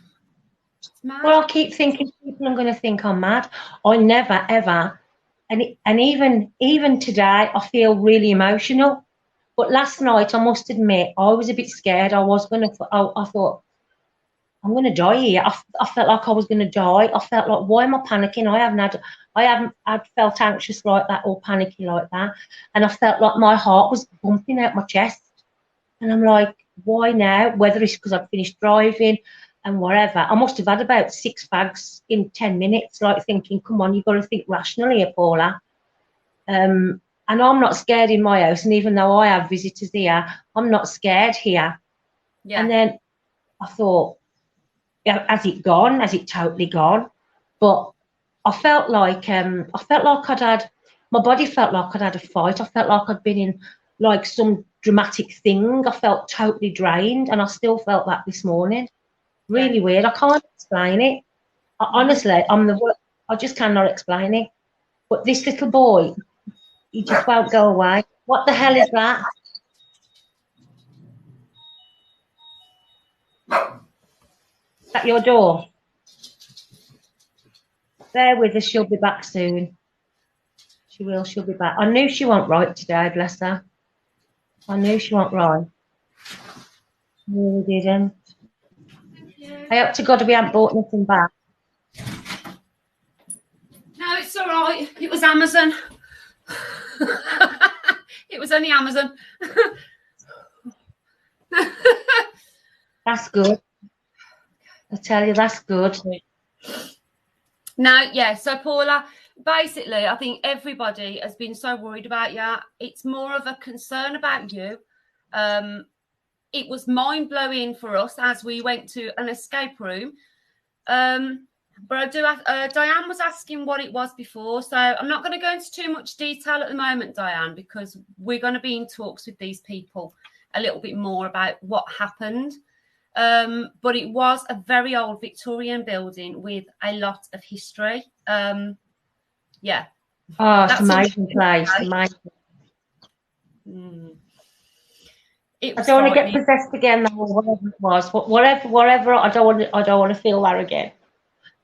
Well, I keep thinking people are going to think I'm mad. I never ever, and even today, I feel really emotional. But last night, I must admit, I was a bit scared. I thought, I'm going to die here. I felt like I was going to die. I felt like, why am I panicking? I haven't felt anxious like that or panicky like that. And I felt like my heart was bumping out my chest. And I'm like, why now? Whether it's because I've finished driving and whatever. I must have had about 6 fags in 10 minutes, like thinking, come on, you've got to think rationally here, Paula. And I'm not scared in my house. And even though I have visitors here, I'm not scared here. Yeah. And then I thought, has it gone? Has it totally gone? But I felt like my body felt like I'd had a fight. I felt like I'd been in like some dramatic thing. I felt totally drained, and I still felt that this morning. Really weird. I can't explain it. Honestly, I just cannot explain it. But this little boy, he just won't go away. What the hell is that? Is that your door? Bear with us, she'll be back soon. She will, she'll be back. I knew she wasn't right today, bless her. I knew she wasn't right. She really didn't. I hope to God we haven't bought nothing back. No, it's all right. It was Amazon. It was only Amazon. That's good. I tell you, that's good. No, yeah. So Paula, basically, I think everybody has been so worried about you. It's more of a concern about you. It was mind-blowing for us as we went to an escape room. But I do have, Diane was asking what it was before, so I'm not going to go into too much detail at the moment, Diane, because we're going to be in talks with these people a little bit more about what happened. But it was a very old Victorian building with a lot of history. Yeah. Oh, it's amazing place. Amazing. I don't want to get possessed again, or whatever it was. Whatever. I don't want to feel that again,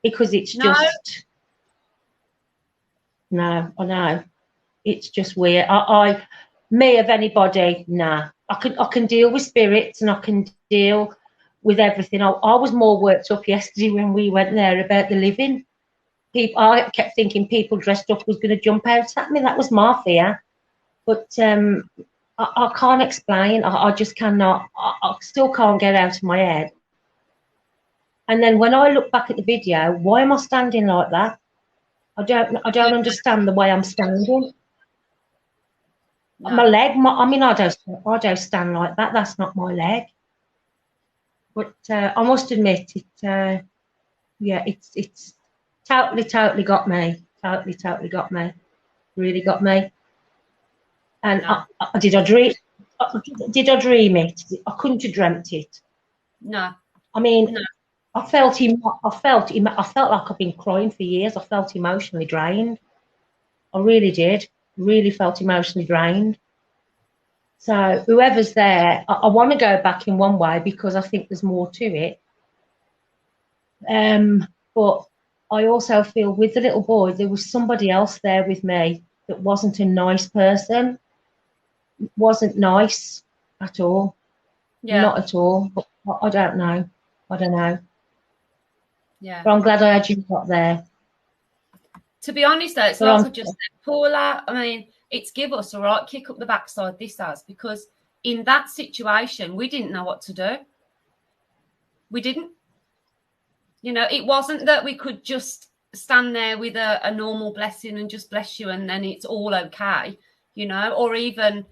because it's just no. I know it's just weird. Me of anybody, nah. I can deal with spirits and I can deal with everything. I was more worked up yesterday when we went there about the living. I kept thinking people dressed up was going to jump out at me. That was my fear. But I can't explain. I just cannot. I still can't get out of my head. And then when I look back at the video, why am I standing like that? I don't understand the way I'm standing. No. My leg. I don't stand like that. That's not my leg. But I must admit, it's totally got me. Totally got me. Really got me. And no. Did I dream it? I couldn't have dreamt it. No. I mean, no. I felt like I've been crying for years. I felt emotionally drained. I really did. Really felt emotionally drained. So whoever's there, I want to go back in one way because I think there's more to it. But I also feel with the little boy, there was somebody else there with me that wasn't a nice person. Wasn't nice at all. Yeah. Not at all. But I don't know. Yeah. But I'm glad I had you up there. To be honest, though, it's like I just said, Paula, I mean, it's give us a right kick up the backside, this has, because in that situation, we didn't know what to do. We didn't. You know, it wasn't that we could just stand there with a normal blessing and just bless you and then it's all okay, you know, or even,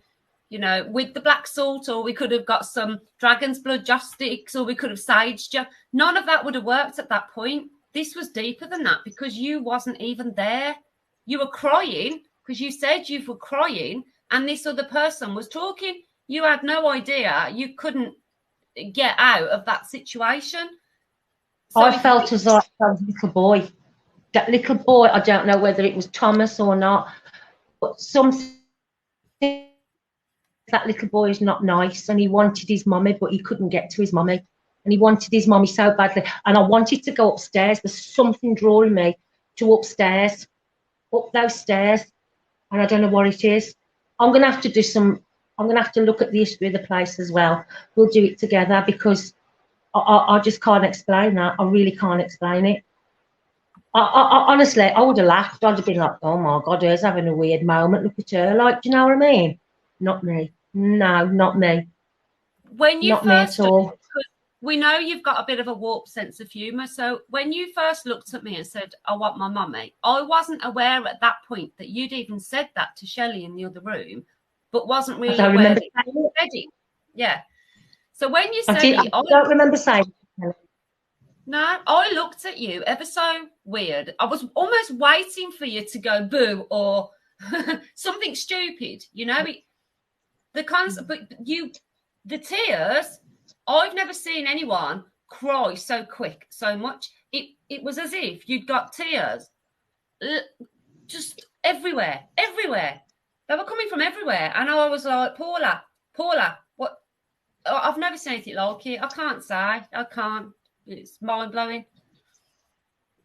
you know, with the black salt, or we could have got some dragon's blood joss sticks, or we could have saged you. None of that would have worked at that point. This was deeper than that because you wasn't even there. You were crying because you said you were crying and this other person was talking. You had no idea. You couldn't get out of that situation. So I felt as though I was a little boy. That little boy, I don't know whether it was Thomas or not, but something, that little boy is not nice and he wanted his mummy, but he couldn't get to his mummy. And he wanted his mummy so badly. And I wanted to go upstairs. There's something drawing me to upstairs, up those stairs. And I don't know what it is. I'm going to have to look at the history of the place as well. We'll do it together because I just can't explain that. I really can't explain it. I honestly, I would have laughed. I'd have been like, oh my God, he's having a weird moment. Look at her. Like, do you know what I mean? Not me. No, not me. When you not first, me at all. We know you've got a bit of a warped sense of humour. So when you first looked at me and said, I want my mummy, I wasn't aware at that point that you'd even said that to Shelley in the other room, but wasn't really aware that you said it. Yeah. So when you said I don't remember saying it. No, I looked at you ever so weird. I was almost waiting for you to go boo or something stupid, you know. But the tears. I've never seen anyone cry so quick, so much. It was as if you'd got tears just everywhere. They were coming from everywhere, and I was like, Paula, what? I've never seen anything like it. I can't say. I can't. It's mind-blowing.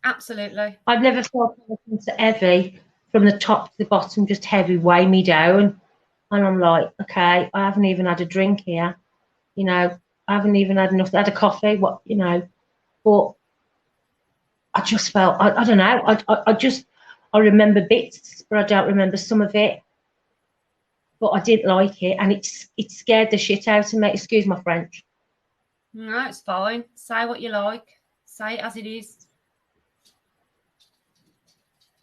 Absolutely. I've never felt anything so heavy from the top to the bottom, just heavy, weigh me down. And I'm like, okay, I haven't even had a drink here. You know, I haven't even had enough. I had a coffee, but I just felt, I don't know. I remember bits, but I don't remember some of it. But I didn't like it, and it scared the shit out of me. Excuse my French. No, it's fine. Say what you like. Say it as it is.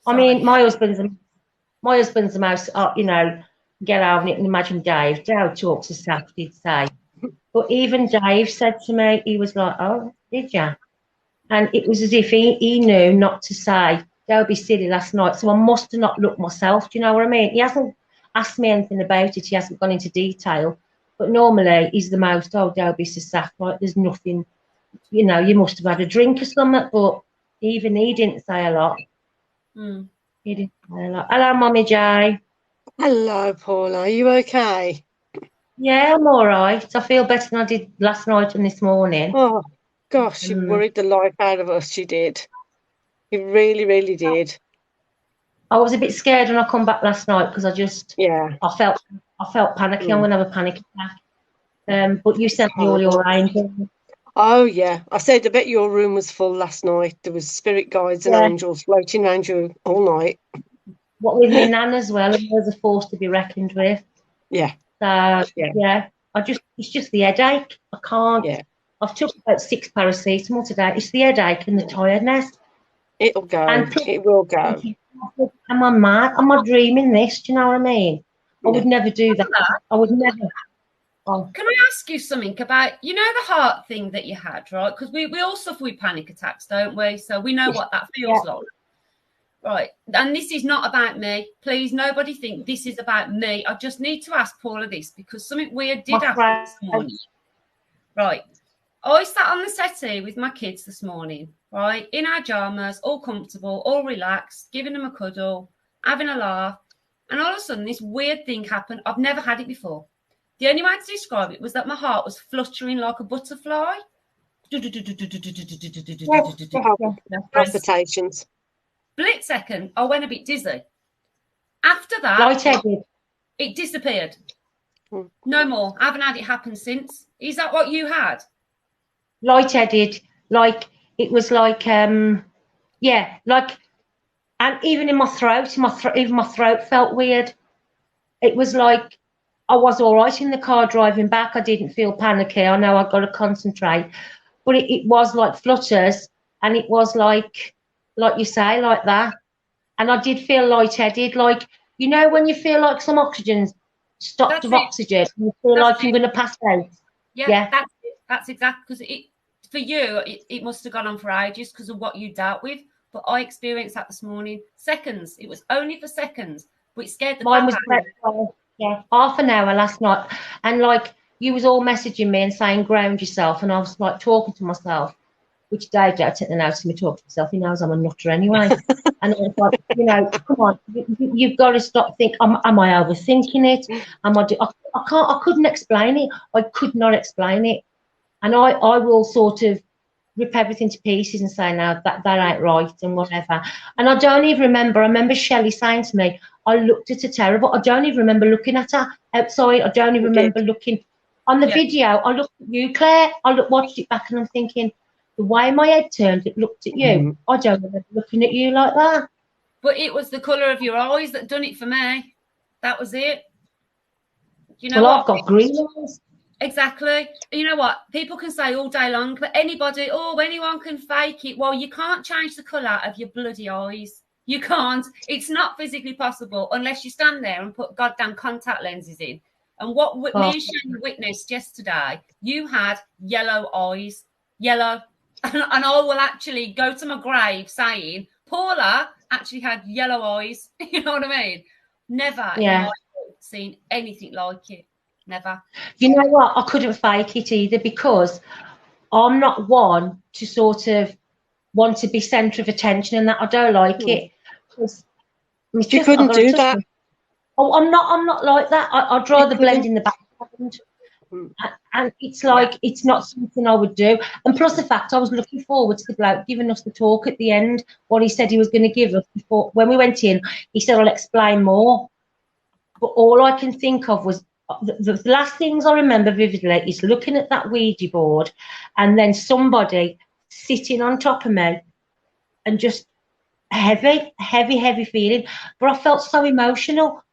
I mean, my husband's a mouse. You know, get out and imagine Dave. Dave talks as Saf did say, but even Dave said to me, he was like, "Oh, did you?" And it was as if he knew not to say. Don't be silly last night. So I must have not looked myself. Do you know what I mean? He hasn't asked me anything about it. He hasn't gone into detail. But normally he's the most, don't be so Saf. Like there's nothing. You know, you must have had a drink or something. But even he didn't say a lot. Mm. He didn't say a lot. Hello, Mummy Jay. Hello, Paula. Are you okay? Yeah, I'm all right. I feel better than I did last night and this morning. Oh, gosh, you worried the life out of us. You did. You really, really did. I was a bit scared when I come back last night because I felt panicky. I'm going to have a panic attack. But you sent me all your angels. Oh, yeah. I said, I bet your room was full last night. There was spirit guides and angels floating around you all night. What with my nan as well, and there's a force to be reckoned with. Yeah. So, yeah. It's just the headache. I can't. Yeah. I've took about 6 paracetamol today. It's the headache and the tiredness. It'll go. It will go. Am I mad? Am I dreaming this? Do you know what I mean? I would never do that. I would never. Oh. Can I ask you something about, you know, the heart thing that you had, right? Because we all suffer with panic attacks, don't we? So we know what that feels like. Right. And this is not about me. Please, nobody think this is about me. I just need to ask Paula this because something weird did happen this morning. Right. I sat on the settee with my kids this morning, right, in our pajamas, all comfortable, all relaxed, giving them a cuddle, having a laugh. And all of a sudden, this weird thing happened. I've never had it before. The only way to describe it was that my heart was fluttering like a butterfly. Palpitations. Split second, I went a bit dizzy. After that, it disappeared. No more. I haven't had it happen since. Is that what you had? Lightheaded, like it was like and even in my throat, even my throat felt weird. It was like I was all right in the car driving back. I didn't feel panicky. I know I've got to concentrate, but it was like flutters, and it was like you say, like that. And I did feel lightheaded, like, you know, when you feel like some oxygen's stopped of oxygen, you feel like you're going to pass out. Yeah. That's exactly, because for you, it must have gone on for ages because of what you dealt with. But I experienced that this morning. Seconds. It was only for seconds, but it scared the Mine was half an hour last night. And like you was all messaging me and saying ground yourself, and I was like talking to myself, which Dave don't take the notice of me talking to myself. He knows I'm a nutter anyway. And I was like, you know, come on, you've got to stop thinking. Am I overthinking it? I couldn't explain it. I could not explain it. And I will sort of rip everything to pieces and say, no, that ain't right and whatever. And I don't even remember. I remember Shelley saying to me, I looked at her terrible. I don't even remember looking at her outside. I don't even remember looking. On the video, I looked at you, Claire. Watched it back and I'm thinking, the way my head turned, it looked at you. I don't remember looking at you like that. But it was the colour of your eyes that done it for me. That was it. You know I've got green eyes. Exactly. You know what? People can say all day long, but anyone can fake it. Well, you can't change the colour of your bloody eyes. You can't. It's not physically possible unless you stand there and put goddamn contact lenses in. And what me and Shane witnessed yesterday, you had yellow eyes. Yellow. and I will actually go to my grave saying, Paula actually had yellow eyes. You know what I mean? Never in my life seen anything like it. Never. You know what? I couldn't fake it either, because I'm not one to sort of want to be centre of attention, and that I don't like it. You couldn't do that. Oh, I'm not like that. I'd rather blend in the background. And it's like, it's not something I would do. And plus the fact, I was looking forward to the bloke giving us the talk at the end, what he said he was going to give us before. When we went in, he said, I'll explain more. But all I can think of was, the last things I remember vividly is looking at that Ouija board and then somebody sitting on top of me and just heavy feeling. But I felt so emotional.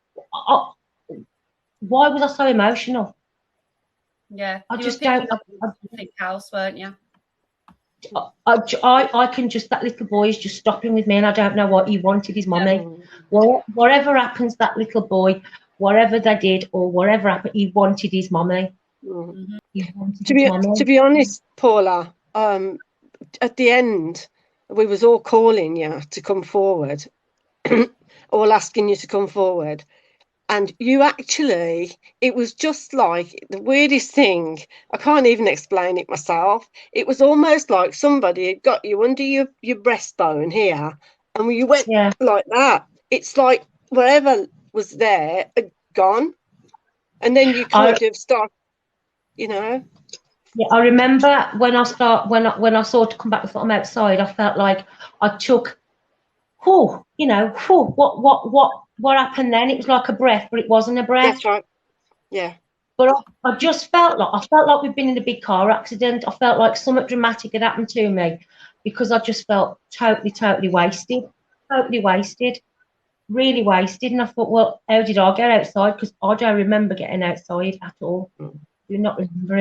Why was I so emotional? Yeah, I just don't think house, weren't you? I can just, that little boy is just stopping with me, and I don't know what he wanted his mummy. Whatever happens, that little boy, whatever they did or whatever happened, he wanted his mummy. To be honest, Paula, at the end, we was all calling you to come forward, all asking you to come forward. And you actually, it was just like the weirdest thing. I can't even explain it myself. It was almost like somebody had got you under your breastbone here, and you went like that. It's like wherever was there had gone. And then you kind of start, you know. Yeah, I remember when I saw to come back from outside, I felt like I took, what happened then? It was like a breath, but it wasn't a breath. That's right. Yeah. But I just felt like we'd been in a big car accident. I felt like something dramatic had happened to me, because I just felt totally wasted. Totally wasted. Really wasted. And I thought, well, how did I get outside? Because I don't remember getting outside at all. Do not remember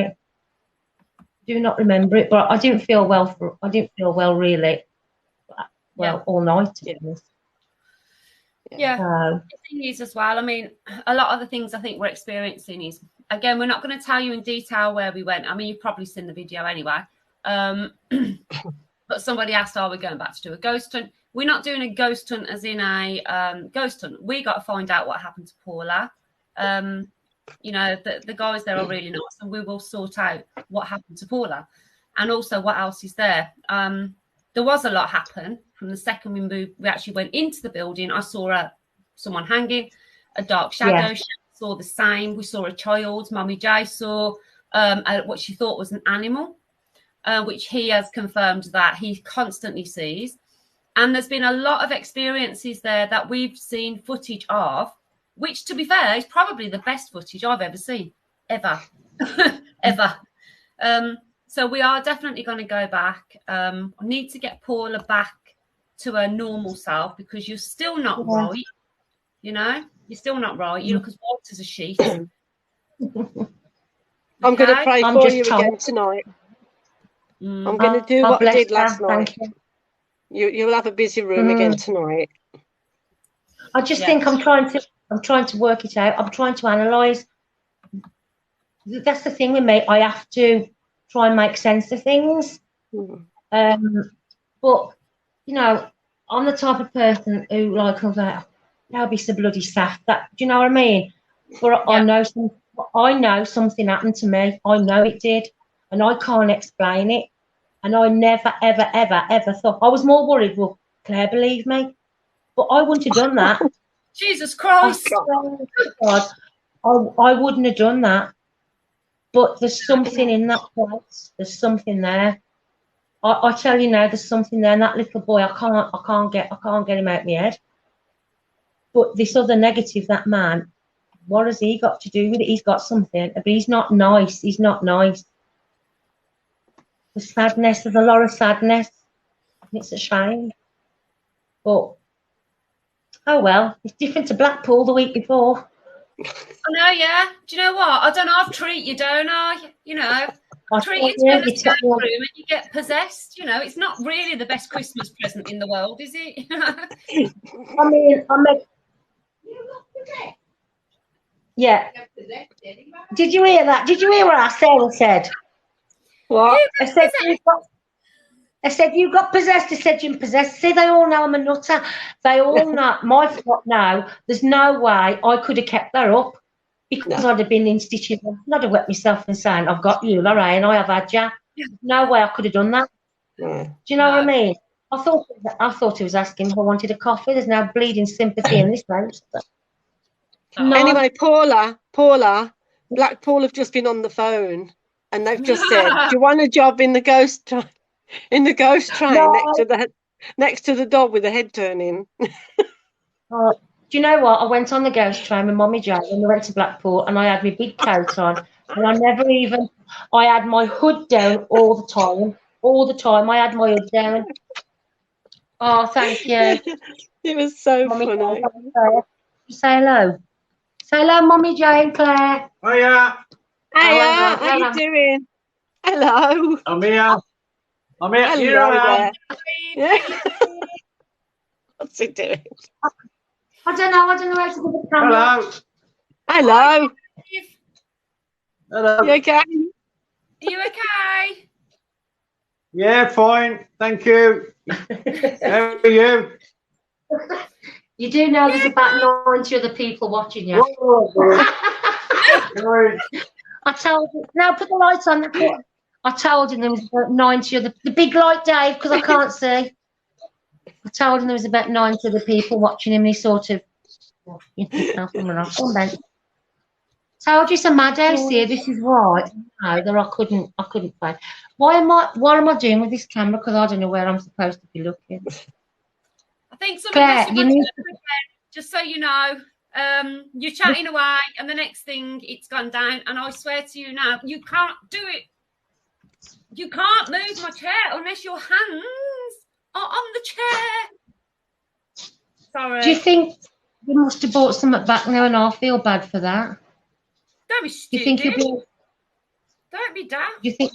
it. But I didn't feel well really. Well, all night. Yeah. The thing is as well, I mean, a lot of the things I think we're experiencing is, again, we're not going to tell you in detail where we went. I mean, you've probably seen the video anyway. But somebody asked, are we going back to do a ghost hunt? We're not doing a ghost hunt as in a ghost hunt. We got to find out what happened to Paula. You know, the guys there are really nice, and we will sort out what happened to Paula and also what else is there. There was a lot happen from the second we moved. We actually went into the building. I saw someone hanging, a dark shadow. Yeah. She saw the same. We saw a child. Mummy J saw what she thought was an animal, which he has confirmed that he constantly sees. And there's been a lot of experiences there that we've seen footage of, which, to be fair, is probably the best footage I've ever seen, ever. So we are definitely going to go back. I need to get Paula back to her normal self, because you're still not right. You know, you're still not right. You look as white as a sheet. I'm going to pray for you again tonight. I'm going to do what I did last night. You'll have a busy room again tonight. I just think I'm trying to work it out. I'm trying to analyse. That's the thing with me. I have to try and make sense of things. But you know, I'm the type of person who that'll be so bloody saft. That, do you know what I mean? But I know something happened to me. I know it did, and I can't explain it. And I never, ever, ever, ever thought. I was more worried, will Claire believe me? But I wouldn't have done that. Jesus Christ! Oh, God. I wouldn't have done that. But there's something in that place. There's something there. I tell you now, there's something there. And that little boy, I can't get him out of my head. But this other negative, that man, what has he got to do with it? He's got something, but he's not nice. He's not nice. The sadness, there's a lot of sadness. And it's a shame. But oh well, it's different to Blackpool the week before. I know, yeah. Do you know what? I don't know. I treat you, don't I? You know, I treat you to an escape room and you get possessed. You know, it's not really the best Christmas present in the world, is it? I mean, yeah. Did you hear that? Did you hear what Sarah said? What? I said, I said, you got possessed. I said, you're possessed. See, they all know I'm a nutter. They all know. My fault now. There's no way I could have kept that up because I'd have been in stitches. I'd have wet myself and saying, I've got you, Lorraine, I have had you. No way I could have done that. Do you know what I mean? I thought he was asking if I wanted a coffee. There's no bleeding sympathy in this place. No. Anyway, Paula, Blackpool have just been on the phone and they've just said, do you want a job in the ghost train? In the ghost train next to the dog with the head turning. Do you know what? I went on the ghost train with Mommy Jane and we went to Blackpool and I had my big coat on and I had my hood down all the time. All the time I had my hood down. Oh, thank you. It was so Mommy funny. Jane, say hello. Say hello, Mommy Jane, Claire. Hiya. Hiya, how you doing? Hello. I'm here. Hello Here I am. there. What's he doing? I don't know where to put the camera. Hello. Hello. You okay? Are you okay? Yeah, fine. Thank you. How are you? You do know there's about 90 other people watching you. Sorry. I told you. Now put the lights on. I told him there was about 90 other. The big light, Dave, because I can't see. I told him there was about 90 other people watching him. And he sort of. Told you it's a madhouse here. This is why. No, that I couldn't play. What am I doing with this camera? Because I don't know where I'm supposed to be looking. I think something Claire, just so you know, you're chatting away, and the next thing it's gone down. And I swear to you now, you can't do it. You can't move my chair unless your hands are on the chair. Sorry. Do you think you must have bought something back now, and I feel bad for that? Don't be stupid. You think you'll be? Don't be daft. You think?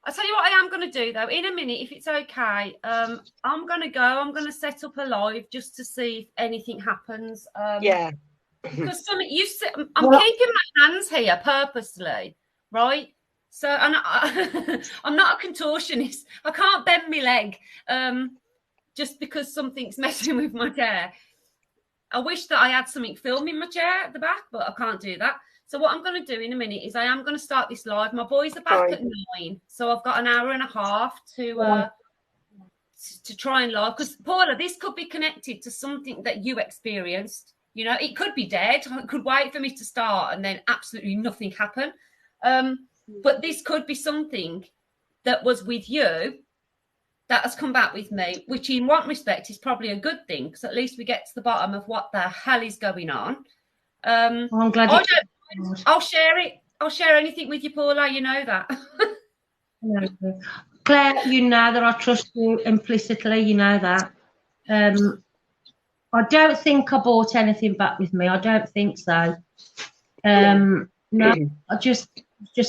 I'll tell you what I am going to do, though. In a minute, if it's okay, I'm going to go. I'm going to set up a live just to see if anything happens. Yeah. Because I'm keeping my hands here purposely, right? So I'm not a contortionist. I can't bend my leg just because something's messing with my chair. I wish that I had something filming my chair at the back, but I can't do that. So what I'm going to do in a minute is I am going to start this live. My boys are back at 9, so I've got an hour and a half to try and live. Because, Paula, this could be connected to something that you experienced. You know, it could be dead. I could wait for me to start and then absolutely nothing happen. But this could be something that was with you that has come back with me, which in one respect is probably a good thing because at least we get to the bottom of what the hell is going on. I'm glad I'll share it. I'll share anything with you, Paula. You know that. Claire, you know that I trust you implicitly. You know that. I don't think I bought anything back with me. I don't think so. No, I just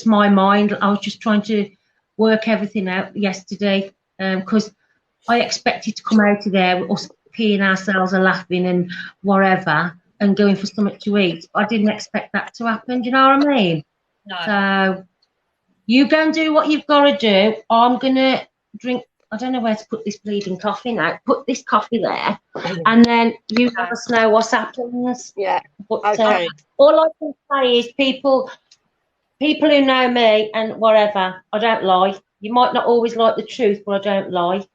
my mind. I was just trying to work everything out yesterday because I expected to come out of there with us peeing ourselves and laughing and whatever and going for something to eat. I didn't expect that to happen. Do you know what I mean? No. So you go and do what you've got to do. I'm going to drink. I don't know where to put this bleeding coffee now. Put this coffee there and then you let us know what happens. Yeah. But, Okay. All I can say is people who know me and whatever, I don't lie. You might not always like the truth, but I don't lie.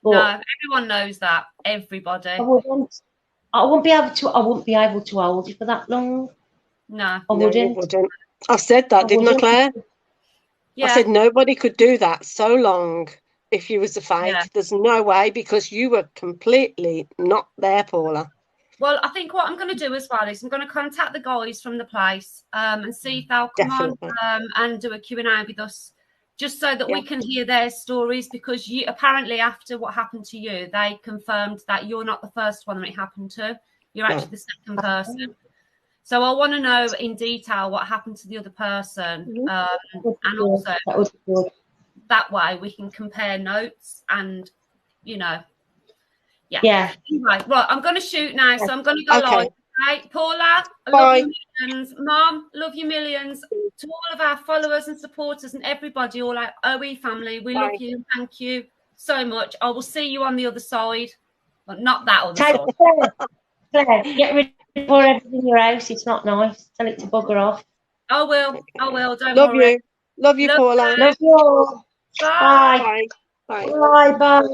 But no, everyone knows that. Everybody. I wouldn't be able to hold you for that long. No. I wouldn't. I said that, didn't I, Claire? Yeah. I said nobody could do that so long if you was a fake. Yeah. There's no way because you were completely not there, Paula. Well, I think what I'm going to do as well is I'm going to contact the guys from the place and see if they'll come on and do a Q&A with us, just so that we can hear their stories, because you apparently after what happened to you, they confirmed that you're not the first one that it happened to. You're actually the second person. So I want to know in detail what happened to the other person, and also that way we can compare notes and, you know, yeah. Anyway, right, I'm going to shoot now, so I'm going to go live. Okay, Paula, I love you millions. Mom, love you millions. To all of our followers and supporters and everybody, all our OE family, we love you. Thank you. so much. I will see you on the other side. Well, not that other Take side. Claire, get rid of everything in your house. It's not nice. Tell it to bugger off. I will. Don't Love worry. you. Love you, Love Paula. Love you all. Bye. Bye. Bye. Bye.